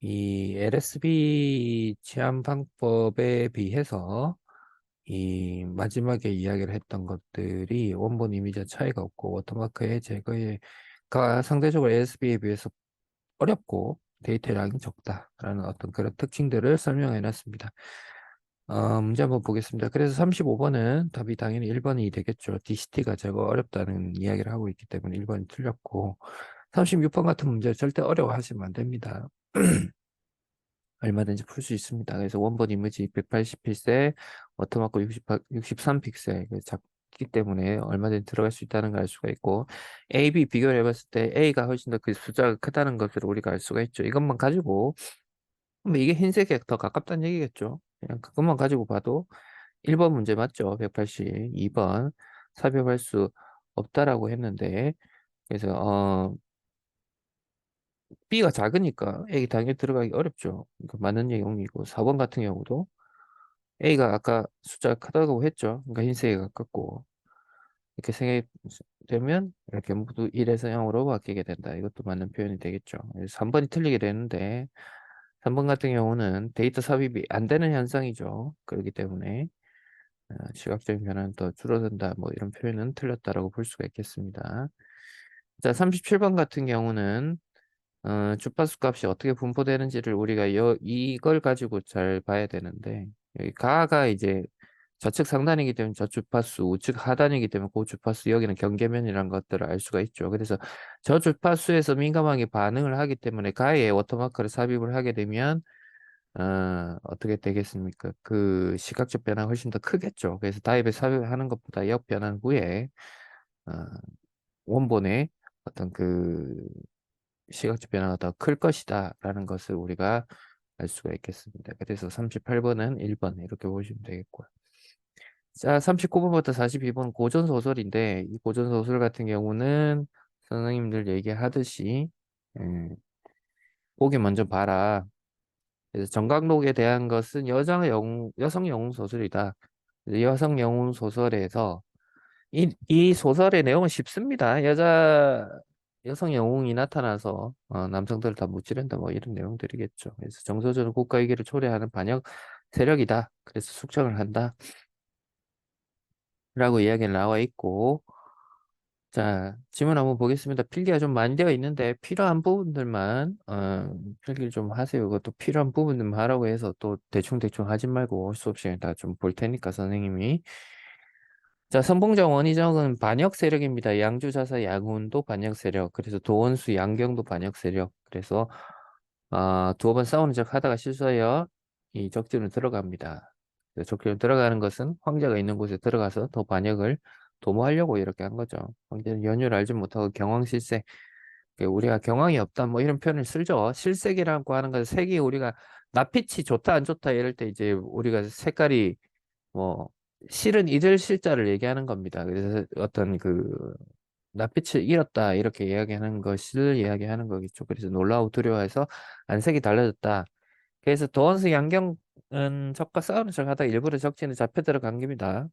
A: 이 LSB 취한 방법에 비해서 이 마지막에 이야기를 했던 것들이 원본 이미지와 차이가 없고, 워터마크의 제거가 상대적으로 ASB에 비해서 어렵고 데이터량이 적다라는 어떤 그런 특징들을 설명해 놨습니다. 문제 한번 보겠습니다. 그래서 35번은 답이 당연히 1번이 되겠죠. DCT가 제거 어렵다는 이야기를 하고 있기 때문에 1번이 틀렸고, 36번 같은 문제 절대 어려워하시면 안 됩니다. 얼마든지 풀 수 있습니다. 그래서 원본 이미지 180픽셀, 워터마크 63픽셀 작기 때문에 얼마든지 들어갈 수 있다는 걸 알 수가 있고, A, B 비교를 해봤을 때 A가 훨씬 더 그 숫자가 크다는 것을 우리가 알 수가 있죠. 이것만 가지고 그럼 이게 흰색에 더 가깝다는 얘기겠죠. 그냥 그것만 가지고 봐도 1번 문제 맞죠? 180, 2번 삽입할 수 없다라고 했는데, 그래서 B가 작으니까 A가 당연히 들어가기 어렵죠. 그러니까 맞는 내용이고, 4번 같은 경우도 A가 아까 숫자가 크다고 했죠. 그러니까 흰색에 가깝고, 이렇게 생각되면 이렇게 모두 1에서 0으로 바뀌게 된다. 이것도 맞는 표현이 되겠죠. 3번이 틀리게 되는데, 3번 같은 경우는 데이터 삽입이 안 되는 현상이죠. 그렇기 때문에 시각적인 변화는 더 줄어든다. 뭐 이런 표현은 틀렸다라고 볼 수가 있겠습니다. 자, 37번 같은 경우는 주파수 값이 어떻게 분포되는지를 우리가 이걸 가지고 잘 봐야 되는데, 여기 가가 이제 좌측 상단이기 때문에 저주파수, 우측 하단이기 때문에 고주파수, 여기는 경계면이라는 것들을 알 수가 있죠. 그래서 저주파수에서 민감하게 반응을 하기 때문에 가에 워터마크를 삽입을 하게 되면 어떻게 되겠습니까? 그 시각적 변화가 훨씬 더 크겠죠. 그래서 다이브에 삽입하는 것보다 역변한 후에 어, 원본의 어떤 그 시각적 변화가 더 클 것이다라는 것을 우리가 알 수가 있겠습니다. 그래서 38번은 1번 이렇게 보시면 되겠고요. 자, 39번부터 42번 고전 소설인데 이 고전 소설 같은 경우는 선생님들 얘기하듯이 보기 먼저 봐라. 그래서 정각록에 대한 것은 여성 영웅 소설이다. 여성 영웅 소설에서 이 소설의 내용은 쉽습니다. 여성 영웅이 나타나서 남성들을 다 무찌른다 뭐 이런 내용들이겠죠. 그래서 정서적으로 국가 위기를 초래하는 반역 세력이다. 그래서 숙청을 한다. 라고 이야기가 나와 있고 자 질문 한번 보겠습니다. 필기가 좀 많이 되어 있는데 필요한 부분들만 필기를 좀 하세요. 그것도 필요한 부분들만 하라고 해서 또 대충대충 하지 말고 수업 시간에 다 좀 볼 테니까 선생님이 자, 선봉정 원희정은 반역 세력입니다. 양주자사 양훈도 반역 세력. 그래서 도원수 양경도 반역 세력. 그래서 두어 번 싸우는 척 하다가 실수하여 이 적진으로 들어갑니다. 적진으로 들어가는 것은 황제가 있는 곳에 들어가서 더 반역을 도모하려고 이렇게 한 거죠. 황제는 연유를 알지 못하고 경황실세. 우리가 경황이 없다 뭐 이런 표현을 쓰죠. 실색이라고 하는 것은 색이 우리가 낯빛이 좋다 안 좋다 이럴 때 이제 우리가 색깔이 뭐 실은 이들 실자를 얘기하는 겁니다. 그래서 어떤 그 낯빛을 잃었다 이렇게 이야기하는 것을 이야기하는 거겠죠. 그래서 놀라워 두려워해서 안색이 달라졌다. 그래서 도원수 양경은 적과 싸우는 척하다 일부러 적진에 잡혀 들어간 겁니다.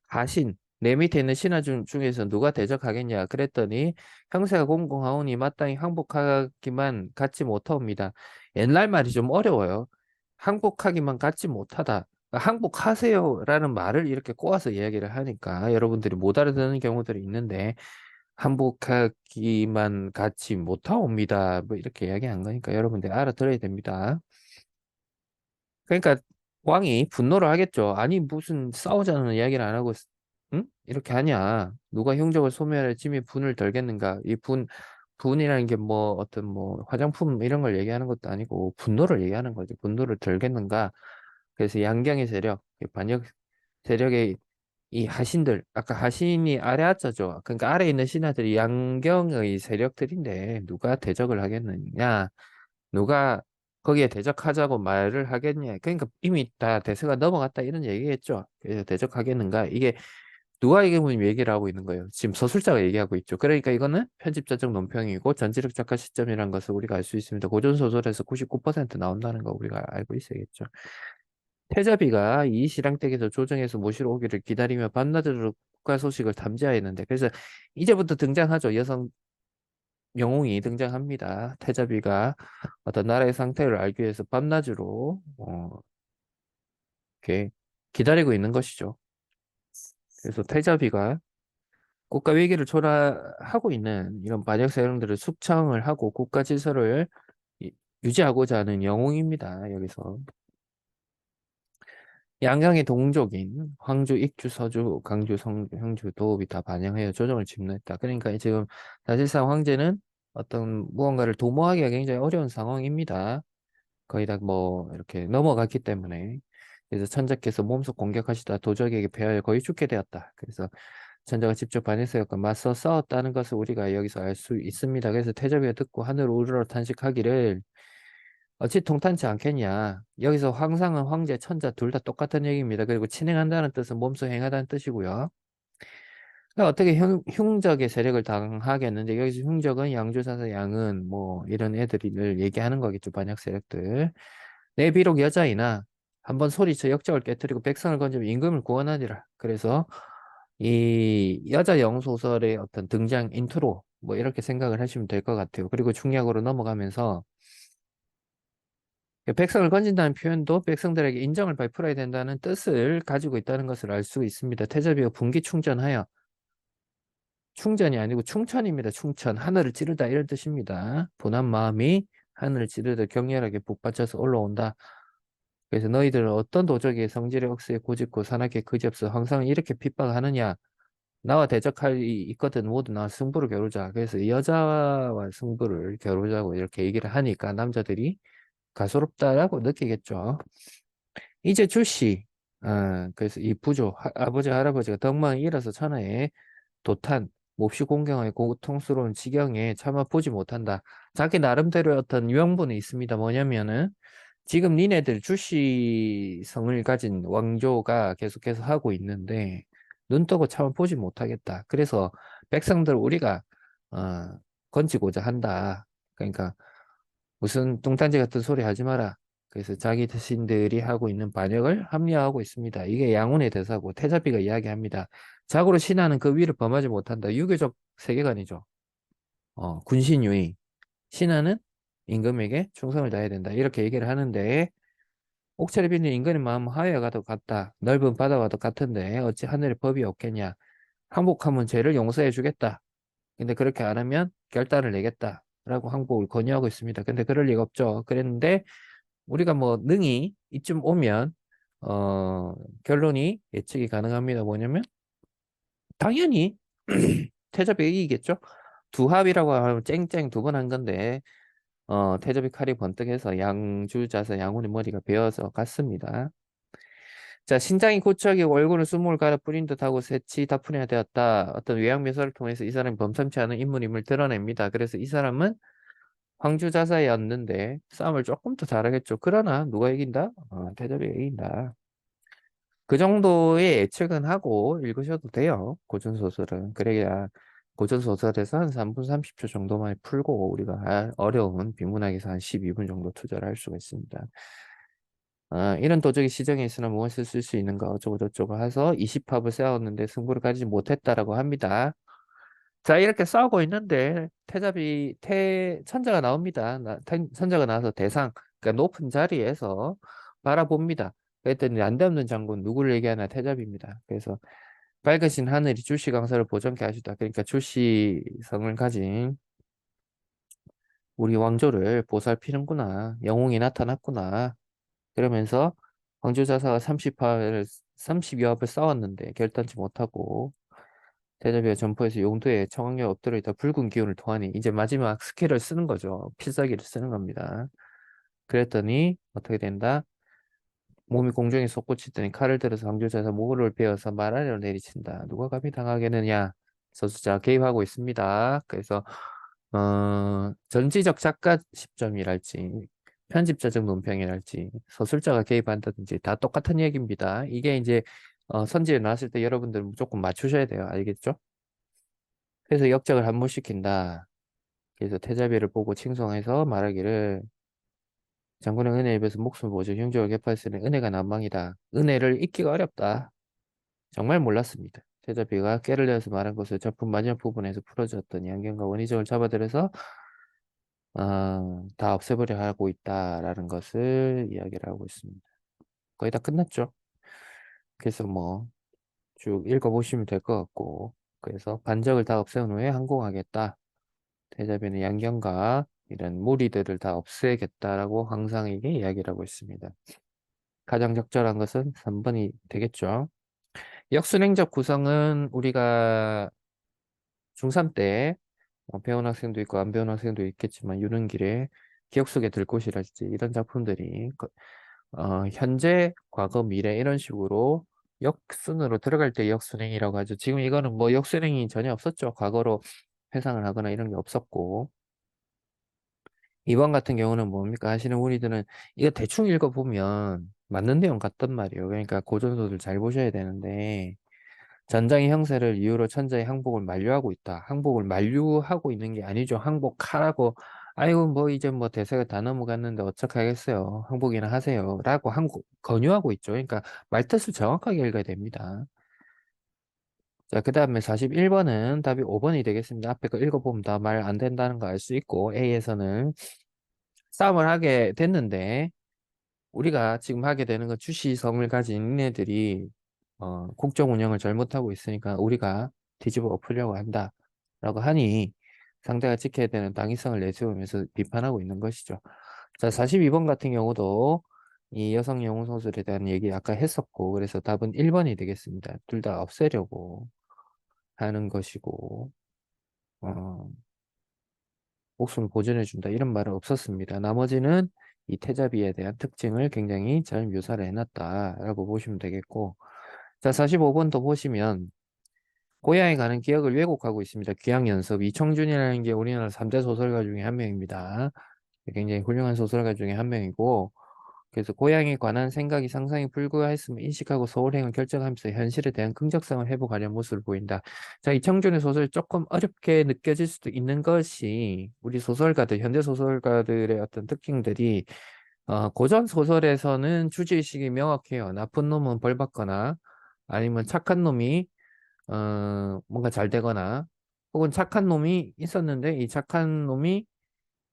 A: 가신 내 밑에 있는 신하 중에서 누가 대적하겠냐 그랬더니 형세가 공공하오니 마땅히 항복하기만 갖지 못하옵니다. 옛날 말이 좀 어려워요. 항복하기만 갖지 못하다. 항복하세요라는 말을 이렇게 꼬아서 이야기를 하니까 여러분들이 못 알아듣는 경우들이 있는데 항복하기만 갖지 못하옵니다. 뭐 이렇게 이야기한 거니까 여러분들 알아들어야 됩니다. 그러니까 왕이 분노를 하겠죠. 아니 무슨 싸우자는 이야기를 안 하고 응? 이렇게 하냐. 누가 흉적을 소멸해 짐이 분을 덜겠는가. 분이라는 게 뭐 어떤 뭐 화장품 이런 걸 얘기하는 것도 아니고 분노를 얘기하는 거죠. 분노를 덜겠는가. 그래서 양경의 세력, 반역 세력의 이 하신들, 아까 하신이 아래 하자죠. 그러니까 아래에 있는 신하들이 양경의 세력들인데 누가 대적을 하겠느냐. 누가 거기에 대적하자고 말을 하겠냐. 그러니까 이미 다 대세가 넘어갔다 이런 얘기겠죠. 그래서 대적하겠는가. 이게 누가 이게 얘기를 하고 있는 거예요. 지금 서술자가 얘기하고 있죠. 그러니까 이거는 편집자적 논평이고 전지력 작가 시점이라는 것을 우리가 알 수 있습니다. 고전소설에서 99% 나온다는 거 우리가 알고 있어야겠죠. 태자비가 이 실황댁에서 조정에서 모시러 오기를 기다리며 밤낮으로 국가 소식을 탐지하였는데 그래서 이제부터 등장하죠. 여성 영웅이 등장합니다. 태자비가 어떤 나라의 상태를 알기 위해서 밤낮으로 이렇게 기다리고 있는 것이죠. 그래서 태자비가 국가 위기를 초래하고 있는 이런 반역 세력들을 숙청을 하고 국가 질서를 유지하고자 하는 영웅입니다. 여기서 양강의 동족인 황주, 익주, 서주, 강주, 성주, 형주, 도읍이 다 반영하여 조정을 집권했다. 그러니까 지금 사실상 황제는 어떤 무언가를 도모하기가 굉장히 어려운 상황입니다. 거의 다 뭐 이렇게 넘어갔기 때문에 그래서 천자께서 몸속 공격하시다 도적에게 패하여 거의 죽게 되었다. 그래서 천자가 직접 반역세력과 맞서 싸웠다는 것을 우리가 여기서 알 수 있습니다. 그래서 태자비가 듣고 하늘 우러러 탄식하기를 어찌 통탄치 않겠냐. 여기서 황상은 황제, 천자 둘 다 똑같은 얘기입니다. 그리고 친행한다는 뜻은 몸소 행하다는 뜻이고요. 그러니까 어떻게 흉적의 세력을 당하겠는데 여기서 흉적은 양주사사 양은 뭐 이런 애들을 얘기하는 거겠죠. 반역 세력들. 내 비록 여자이나 한번 소리쳐 역적을 깨뜨리고 백성을 건지면 임금을 구원하리라. 그래서 이 여자 영소설의 어떤 등장 인트로 뭐 이렇게 생각을 하시면 될 것 같아요. 그리고 중약으로 넘어가면서 백성을 건진다는 표현도 백성들에게 인정을 베풀어야 된다는 뜻을 가지고 있다는 것을 알 수 있습니다. 태자비가 분기 충전하여 충전이 아니고 충천입니다. 충천 하늘을 찌르다 이런 뜻입니다. 분한 마음이 하늘을 찌르듯 격렬하게 북받쳐서 올라온다. 그래서 너희들은 어떤 도적의 성질의 억세에 고집고 산악에 그지없어 항상 이렇게 핍박하느냐. 나와 대적할 이 있거든 모두 나 승부를 겨루자. 그래서 이 여자와 승부를 겨루자고 이렇게 얘기를 하니까 남자들이 가소롭다라고 느끼겠죠. 이제 출시. 그래서 이 부조 아버지 할아버지가 덕망이 일어서 천하에 도탄 몹시 공경하여 고통스러운 지경에 차마 보지 못한다. 자기 나름대로의 어떤 유형분이 있습니다. 뭐냐면은 지금 니네들 출시성을 가진 왕조가 계속해서 하고 있는데 눈 뜨고 차마 보지 못하겠다. 그래서 백성들 우리가 어, 건지고자 한다. 그러니까 무슨 뚱딴지 같은 소리 하지 마라. 그래서 자기 자신들이 하고 있는 반역을 합리화하고 있습니다. 이게 양훈의 대사고 태자비가 이야기합니다. 자고로 신하는 그 위를 범하지 못한다. 유교적 세계관이죠. 군신유의. 신하는 임금에게 충성을 다해야 된다. 이렇게 얘기를 하는데 옥체를 빌린 임금의 마음 하여가도 같다. 넓은 바다와도 같은데 어찌 하늘에 법이 없겠냐. 항복하면 죄를 용서해 주겠다. 근데 그렇게 안 하면 결단을 내겠다. 라고 항복을 권유하고 있습니다. 근데 그럴 리가 없죠. 그랬는데 우리가 뭐 능히 이쯤 오면 어, 결론이 예측이 가능합니다. 뭐냐면 당연히 태접이 이기겠죠. 두 합이라고 하면 쨍쨍 두 번 한 건데 태접이 칼이 번뜩해서 양주자서 양훈의 머리가 베어서 갔습니다. 자, 신장이 고추하게 얼굴을 수목을 갈아 뿌린 듯하고 새치 다푼해야 되었다. 어떤 외양 묘사를 통해서 이 사람이 범상치 않은 인물임을 드러냅니다. 그래서 이 사람은 황주자사였는데 싸움을 조금 더 잘하겠죠. 그러나 누가 이긴다? 대접이 이긴다. 그 정도의 예측은 하고 읽으셔도 돼요. 고전소설은. 그래야 고전소설에서 한 3분 30초 정도만 풀고 우리가 어려운 비문학에서 한 12분 정도 투자를 할 수가 있습니다. 이런 도적이 시정에 있으나 무엇을 쓸 수 있는가 어쩌고 저쩌고 해서 20합을 세웠는데 승부를 가지지 못했다라고 합니다. 자, 이렇게 싸우고 있는데 천자가 나옵니다. 천자가 나와서 대상, 그러니까 높은 자리에서 바라봅니다. 그랬더니 난데없는 장군 누구를 얘기하나 태잡입니다. 그래서 밝으신 하늘이 출시 강사를 보정케 하시다. 그러니까 출시성을 가진 우리 왕조를 보살피는구나. 영웅이 나타났구나. 그러면서 황조자사가 32합을 싸웠는데 결단치 못하고 대자비가 점포에서 용도에 청학에 엎드려 있다 붉은 기운을 토하니 이제 마지막 스킬을 쓰는 거죠. 필살기를 쓰는 겁니다. 그랬더니 어떻게 된다? 몸이 공중에 솟구치더니 칼을 들어서 황조자사 목을 베어서 말 아래로 내리친다. 누가 감히 당하겠느냐? 서술자가 개입하고 있습니다. 그래서 전지적 작가 시점이랄지 편집자적 논평이랄지 서술자가 개입한다든지 다 똑같은 얘기입니다. 이게 이제 선지에 나왔을 때 여러분들 무조건 맞추셔야 돼요. 알겠죠? 그래서 역적을 한몰시킨다. 그래서 태자비를 보고 칭송해서 말하기를 장군의 은혜에 비해서 목숨을 보죠. 흉조를 갚았으니 은혜가 난망이다. 은혜를 잊기가 어렵다. 정말 몰랐습니다. 태자비가 꾀를 내어서 말한 것을 작품 마지막 부분에서 풀어줬더니 양경과 원희정을 잡아들여서 다 없애버려 하고 있다라는 것을 이야기를 하고 있습니다. 거의 다 끝났죠. 그래서 뭐 쭉 읽어보시면 될 것 같고 그래서 반적을 다 없애온 후에 항공하겠다. 대자비는 양경과 이런 무리들을 다 없애겠다라고 황상에게 이야기를 하고 있습니다. 가장 적절한 것은 3번이 되겠죠. 역순행적 구성은 우리가 중3 때 배운 학생도 있고 안 배운 학생도 있겠지만 유능길에 기억 속에 들 곳이랄지 이런 작품들이 현재, 과거, 미래 이런 식으로 역순으로 들어갈 때 역순행이라고 하죠. 지금 이거는 뭐 역순행이 전혀 없었죠. 과거로 회상을 하거나 이런 게 없었고 이번 같은 경우는 뭡니까 하시는 분들은 이거 대충 읽어보면 맞는 내용 같단 말이에요. 그러니까 고전소들 잘 보셔야 되는데 전장의 형세를 이유로 천자의 항복을 만류하고 있다. 항복을 만류하고 있는 게 아니죠. 항복하라고 아이고 뭐 이제 뭐 대세가 다 넘어갔는데 어떡하겠어요. 항복이나 하세요. 라고 권유하고 있죠. 그러니까 말뜻을 정확하게 읽어야 됩니다. 자, 그 다음에 41번은 답이 5번이 되겠습니다. 앞에 거 읽어보면 다 말 안 된다는 거 알 수 있고 A에서는 싸움을 하게 됐는데 우리가 지금 하게 되는 건 주시성을 가진 얘네들이 국정 운영을 잘못하고 있으니까 우리가 뒤집어 엎으려고 한다라고 하니 상대가 지켜야 되는 당위성을 내세우면서 비판하고 있는 것이죠. 자, 42번 같은 경우도 이 여성 영웅 소설에 대한 얘기 아까 했었고, 그래서 답은 1번이 되겠습니다. 둘 다 없애려고 하는 것이고, 어, 목숨을 보존해준다. 이런 말은 없었습니다. 나머지는 이 태자비에 대한 특징을 굉장히 잘 묘사를 해놨다라고 보시면 되겠고, 자, 45번 더 보시면, 고향에 가는 기억을 왜곡하고 있습니다. 귀향연습. 이청준이라는 게 우리나라 3대 소설가 중에 한 명입니다. 굉장히 훌륭한 소설가 중에 한 명이고, 그래서 고향에 관한 생각이 상상이 불구했음을 인식하고 서울행을 결정하면서 현실에 대한 긍정성을 회복하려는 모습을 보인다. 자, 이청준의 소설이 조금 어렵게 느껴질 수도 있는 것이 우리 소설가들, 현대 소설가들의 어떤 특징들이 고전 소설에서는 주제의식이 명확해요. 나쁜 놈은 벌 받거나 아니면 착한 놈이 뭔가 잘 되거나 혹은 착한 놈이 있었는데 이 착한 놈이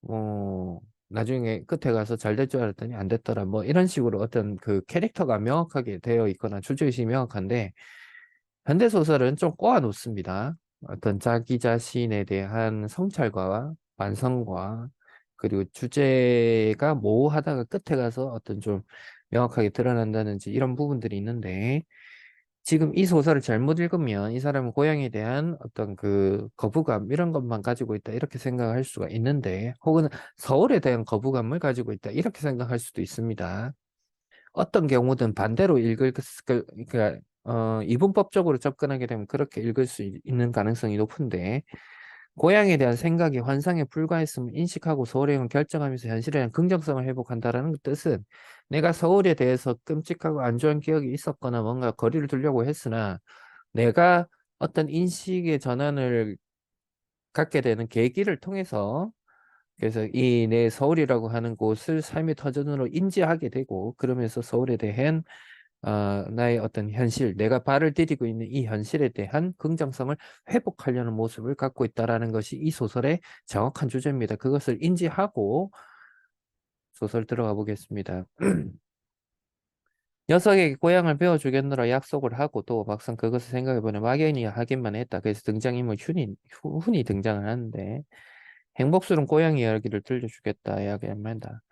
A: 뭐 나중에 끝에 가서 잘 될 줄 알았더니 안 됐더라 뭐 이런 식으로 어떤 그 캐릭터가 명확하게 되어 있거나 주제의식이 명확한데 현대소설은 좀 꼬아 놓습니다. 어떤 자기 자신에 대한 성찰과 반성과 그리고 주제가 모호하다가 끝에 가서 어떤 좀 명확하게 드러난다든지 이런 부분들이 있는데 지금 이 소설을 잘못 읽으면 이 사람은 고향에 대한 어떤 그 거부감 이런 것만 가지고 있다 이렇게 생각할 수가 있는데 혹은 서울에 대한 거부감을 가지고 있다 이렇게 생각할 수도 있습니다. 어떤 경우든 반대로 읽을 그러니까 이분법적으로 접근하게 되면 그렇게 읽을 수 있는 가능성이 높은데 고향에 대한 생각이 환상에 불과했음을 인식하고 서울행을 결정하면서 현실에 대한 긍정성을 회복한다는 뜻은 내가 서울에 대해서 끔찍하고 안 좋은 기억이 있었거나 뭔가 거리를 두려고 했으나 내가 어떤 인식의 전환을 갖게 되는 계기를 통해서 그래서 이 내 서울이라고 하는 곳을 삶의 터전으로 인지하게 되고 그러면서 서울에 대한 나의 어떤 현실, 내가 발을 디디고 있는 이 현실에 대한 긍정성을 회복하려는 모습을 갖고 있다라는 것이 이 소설의 정확한 주제입니다. 그것을 인지하고 소설 들어가 보겠습니다. 녀석에게 고향을 배워주겠노라 약속을 하고 또 막상 그것을 생각해보니 막연히 하기만 했다. 그래서 등장인물 훈이 등장을 하는데 행복스러운 고향 이야기를 들려주겠다 이야기를 한다.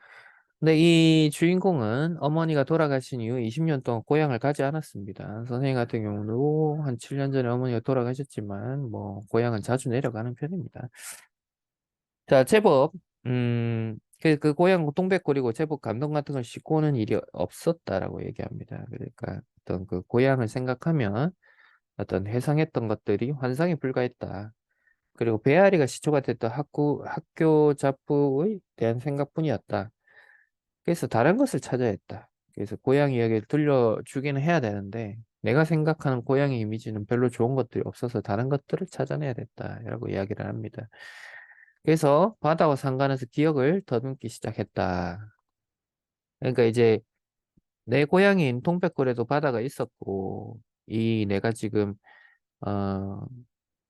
A: 근데 이 주인공은 어머니가 돌아가신 이후 20년 동안 고향을 가지 않았습니다. 선생님 같은 경우도 한 7년 전에 어머니가 돌아가셨지만 뭐 고향은 자주 내려가는 편입니다. 자, 제법 그 고향 동백골이고 제법 감동 같은 걸 싣고 오는 일이 없었다라고 얘기합니다. 그러니까 어떤 그 고향을 생각하면 어떤 회상했던 것들이 환상에 불과했다. 그리고 배아리가 시초가 됐던 학교 잡부에 대한 생각뿐이었다. 그래서 다른 것을 찾아야 했다. 그래서 고향 이야기를 들려주기는 해야 되는데 내가 생각하는 고향의 이미지는 별로 좋은 것들이 없어서 다른 것들을 찾아내야 됐다라고 이야기를 합니다. 그래서 바다와 상관에서 기억을 더듬기 시작했다. 그러니까 이제 내 고향인 동백골에도 바다가 있었고 이 내가 지금 어,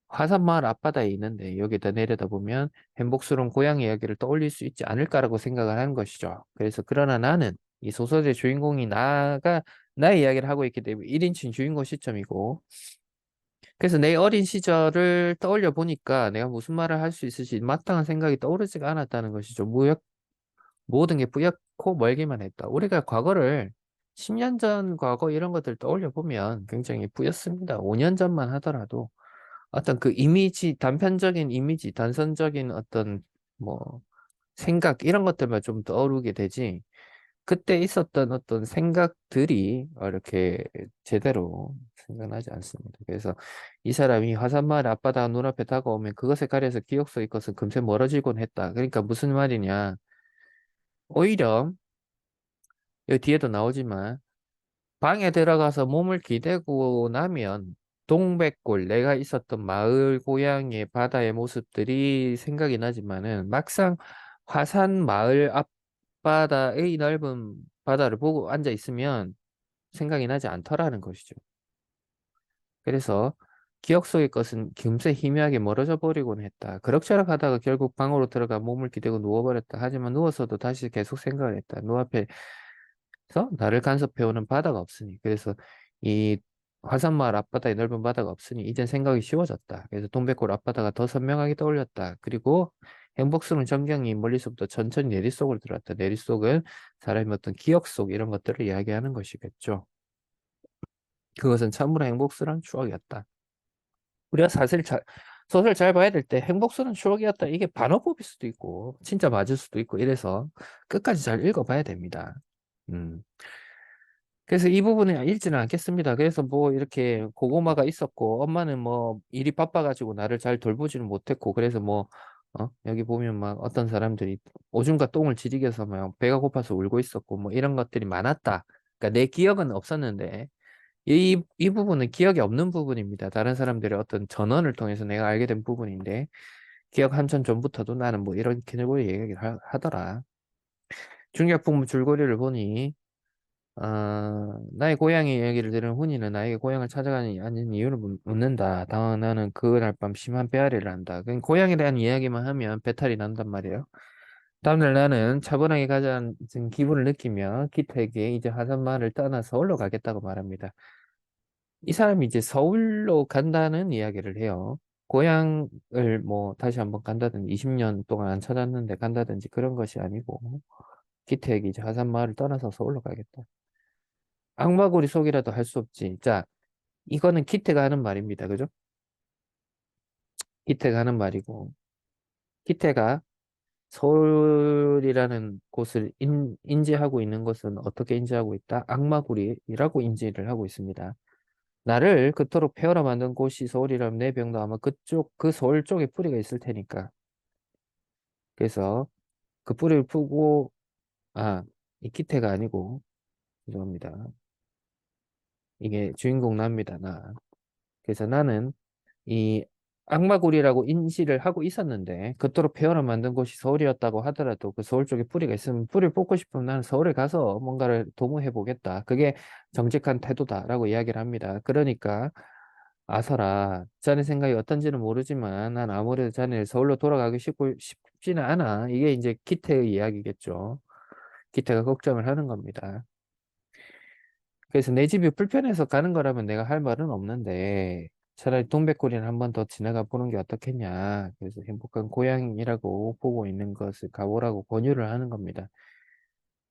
A: 화산마을 앞바다에 있는데 여기다 내려다보면 행복스러운 고향 이야기를 떠올릴 수 있지 않을까라고 생각을 하는 것이죠. 그래서 그러나 나는 이 소설의 주인공이 나의 이야기를 하고 있기 때문에 1인칭 주인공 시점이고 그래서 내 어린 시절을 떠올려 보니까 내가 무슨 말을 할 수 있을지 마땅한 생각이 떠오르지가 않았다는 것이죠. 모든 게 뿌옇고 멀기만 했다. 우리가 과거를 10년 전 과거 이런 것들 떠올려 보면 굉장히 뿌옇습니다. 5년 전만 하더라도 어떤 그 이미지, 단편적인 이미지, 단선적인 어떤 뭐 생각 이런 것들만 좀 떠오르게 되지. 그때 있었던 어떤 생각들이 이렇게 제대로 생각나지 않습니다. 그래서 이 사람이 화산마을 앞바다가 눈앞에 다가오면 그것에 가려서 기억 속의 것은 금세 멀어지곤 했다. 그러니까 무슨 말이냐. 오히려 여기 뒤에도 나오지만 방에 들어가서 몸을 기대고 나면 동백골, 내가 있었던 마을 고향의 바다의 모습들이 생각이 나지만은 막상 화산 마을 앞바다의 넓은 바다를 보고 앉아 있으면 생각이 나지 않더라는 것이죠. 그래서 기억 속의 것은 금세 희미하게 멀어져 버리곤 했다. 그럭저럭 하다가 결국 방으로 들어가 몸을 기대고 누워버렸다. 하지만 누워서도 다시 계속 생각을 했다. 눈앞에 나를 간섭해오는 바다가 없으니 그래서 이 화산마을 앞바다에 넓은 바다가 없으니 이젠 생각이 쉬워졌다. 그래서 동백골 앞바다가 더 선명하게 떠올렸다. 그리고 행복스러운 전경이 멀리서부터 천천히 내리 속으로 들어왔다. 내리 속은 사람의 어떤 기억 속 이런 것들을 이야기하는 것이겠죠. 그것은 참으로 행복스러운 추억이었다. 우리가 소설 잘 봐야 될 때 행복스러운 추억이었다. 이게 반어법일 수도 있고 진짜 맞을 수도 있고 이래서 끝까지 잘 읽어봐야 됩니다. 음. 그래서 이 부분은 읽지는 않겠습니다. 그래서 뭐 이렇게 고구마가 있었고 엄마는 뭐 일이 바빠가지고 나를 잘 돌보지는 못했고 그래서 뭐 여기 보면 막 어떤 사람들이 오줌과 똥을 지리겨서 막 배가 고파서 울고 있었고 뭐 이런 것들이 많았다. 그러니까 내 기억은 없었는데 이 부분은 기억이 없는 부분입니다. 다른 사람들의 어떤 전언을 통해서 내가 알게 된 부분인데 기억 한참 전부터도 나는 뭐 이런 캐널보이 얘기를 하더라. 중격풍 줄거리를 보니 나의 고향의 이야기를 들은 훈이는 나에게 고향을 찾아가는 아닌 이유를 묻는다. 당황한 나는 그날 밤 심한 배앓이를 한다. 그냥 고향에 대한 이야기만 하면 배탈이 난단 말이에요. 다음날 나는 차분하게 가자는 기분을 느끼며 기택에 이제 하산마을을 떠나 서울로 가겠다고 말합니다. 이 사람이 이제 서울로 간다는 이야기를 해요. 고향을 뭐 다시 한번 간다든지 20년 동안 안 찾았는데 간다든지 그런 것이 아니고 기택이 이제 하산마을을 떠나서 서울로 가겠다. 악마고리 속이라도 할 수 없지. 자, 이거는 기태가 하는 말입니다. 그죠? 기태가 하는 말이고, 기태가 서울이라는 곳을 인지하고 있는 것은 어떻게 인지하고 있다? 악마고리라고 인지를 하고 있습니다. 나를 그토록 폐허로 만든 곳이 서울이라면 내 병도 아마 그 서울 쪽에 뿌리가 있을 테니까. 그래서 그 뿌리를 푸고, 이 기태가 아니고, 죄송합니다. 이게 주인공 납니다, 나. 그래서 나는 이 악마굴이라고 인지를 하고 있었는데 그토록 폐허를 만든 곳이 서울이었다고 하더라도 그 서울 쪽에 뿌리가 있으면 뿌리를 뽑고 싶으면 나는 서울에 가서 뭔가를 도모해 보겠다. 그게 정직한 태도다라고 이야기를 합니다. 그러니까 아서라 자네 생각이 어떤지는 모르지만 난 아무래도 자네 서울로 돌아가기 쉽지는 않아. 이게 이제 기태의 이야기겠죠. 기태가 걱정을 하는 겁니다. 그래서 내 집이 불편해서 가는 거라면 내가 할 말은 없는데 차라리 동백골리는 한 번 더 지나가 보는 게 어떻겠냐. 그래서 행복한 고향이라고 보고 있는 것을 가보라고 권유를 하는 겁니다.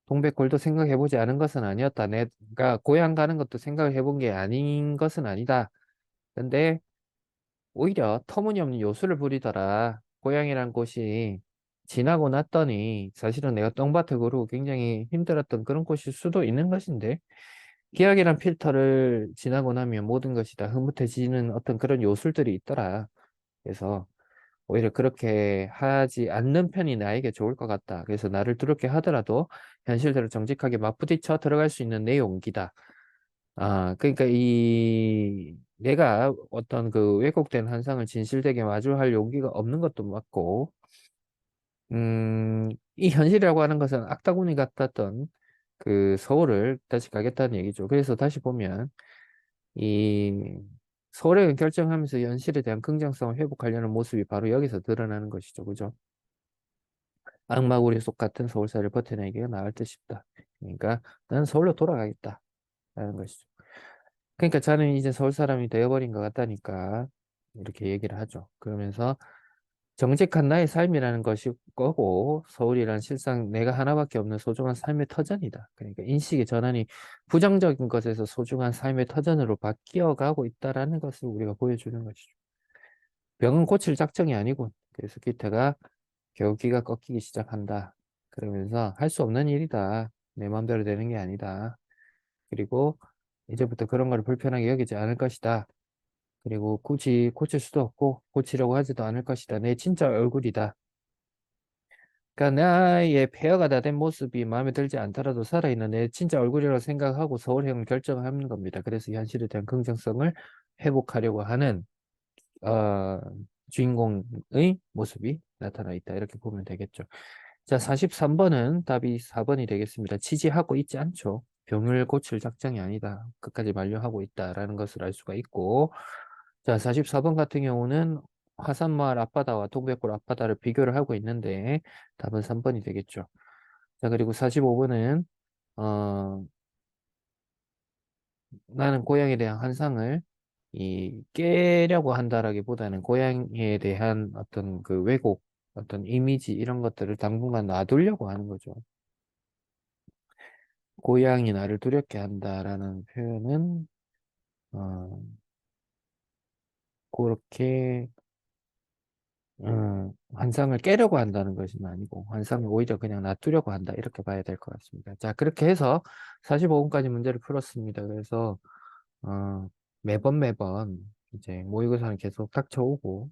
A: 동백골도 생각해보지 않은 것은 아니었다. 내가 고향 가는 것도 생각을 해본 게 아닌 것은 아니다. 근데 오히려 터무니없는 요술을 부리더라. 고향이란 곳이 지나고 났더니 사실은 내가 똥밭을 고르고 굉장히 힘들었던 그런 곳일 수도 있는 것인데 기억이란 필터를 지나고 나면 모든 것이 다 흐뭇해지는 어떤 그런 요술들이 있더라. 그래서 오히려 그렇게 하지 않는 편이 나에게 좋을 것 같다. 그래서 나를 두렵게 하더라도 현실대로 정직하게 맞부딪혀 들어갈 수 있는 내 용기다. 그러니까 내가 어떤 그 왜곡된 환상을 진실되게 마주할 용기가 없는 것도 맞고, 이 현실이라고 하는 것은 악다구니 같았던 그 서울을 다시 가겠다는 얘기죠. 그래서 다시 보면 이 서울에 결정하면서 현실에 대한 긍정성을 회복하려는 모습이 바로 여기서 드러나는 것이죠. 그죠? 악마구리 속 같은 서울살이를 버텨내기가 나을 듯 싶다. 그러니까 나는 서울로 돌아가겠다. 라는 것이죠. 그러니까 저는 이제 서울 사람이 되어버린 것 같다니까 이렇게 얘기를 하죠. 그러면서 정직한 나의 삶이라는 것이 거고 서울이란 실상 내가 하나밖에 없는 소중한 삶의 터전이다. 그러니까 인식의 전환이 부정적인 것에서 소중한 삶의 터전으로 바뀌어 가고 있다라는 것을 우리가 보여주는 것이죠. 병은 고칠 작정이 아니군. 그래서 기태가 겨우 기가 꺾이기 시작한다. 그러면서 할 수 없는 일이다. 내 마음대로 되는 게 아니다. 그리고 이제부터 그런 걸 불편하게 여기지 않을 것이다. 그리고 굳이 고칠 수도 없고 고치려고 하지도 않을 것이다. 내 진짜 얼굴이다. 그러니까 나의 폐허가 다 된 모습이 마음에 들지 않더라도 살아있는 내 진짜 얼굴이라고 생각하고 서울형을 결정하는 겁니다. 그래서 현실에 대한 긍정성을 회복하려고 하는 어, 주인공의 모습이 나타나 있다. 이렇게 보면 되겠죠. 자, 43번은 답이 4번이 되겠습니다. 치지하고 있지 않죠. 병을 고칠 작정이 아니다. 끝까지 만류하고 있다라는 것을 알 수가 있고 자, 44번 같은 경우는 화산마을 앞바다와 동백골 앞바다를 비교를 하고 있는데 답은 3번이 되겠죠. 자, 그리고 45번은 나는 고향에 대한 환상을 깨려고 한다라기보다는 고향에 대한 어떤 그 왜곡, 어떤 이미지 이런 것들을 당분간 놔두려고 하는 거죠. 고양이 나를 두렵게 한다라는 표현은 어, 그렇게 환상을 깨려고 한다는 것은 아니고 환상을 오히려 그냥 놔두려고 한다 이렇게 봐야 될 것 같습니다. 자, 그렇게 해서 45분까지 문제를 풀었습니다. 그래서 어, 매번 이제 모의고사는 계속 닥쳐오고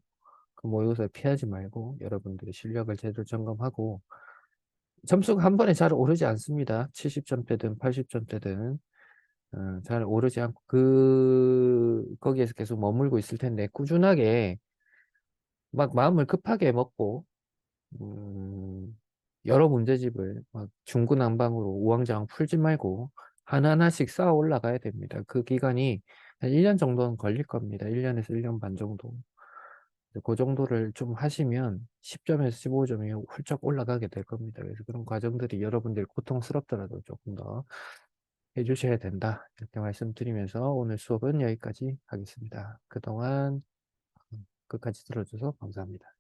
A: 그 모의고사를 피하지 말고 여러분들의 실력을 제대로 점검하고 점수가 한 번에 잘 오르지 않습니다. 70점대든 80점대든 잘 오르지 않고 거기에서 계속 머물고 있을 텐데 꾸준하게 막 마음을 급하게 먹고 여러 문제집을 막 중구난방으로 우왕좌왕 풀지 말고 하나하나씩 쌓아 올라가야 됩니다. 그 기간이 한 1년 정도는 걸릴 겁니다. 1년에서 1년 반 정도. 그 정도를 좀 하시면 10점에서 15점이 훌쩍 올라가게 될 겁니다. 그래서 그런 과정들이 여러분들이 고통스럽더라도 조금 더 해주셔야 된다. 이렇게 말씀드리면서 오늘 수업은 여기까지 하겠습니다. 그동안 끝까지 들어줘서 감사합니다.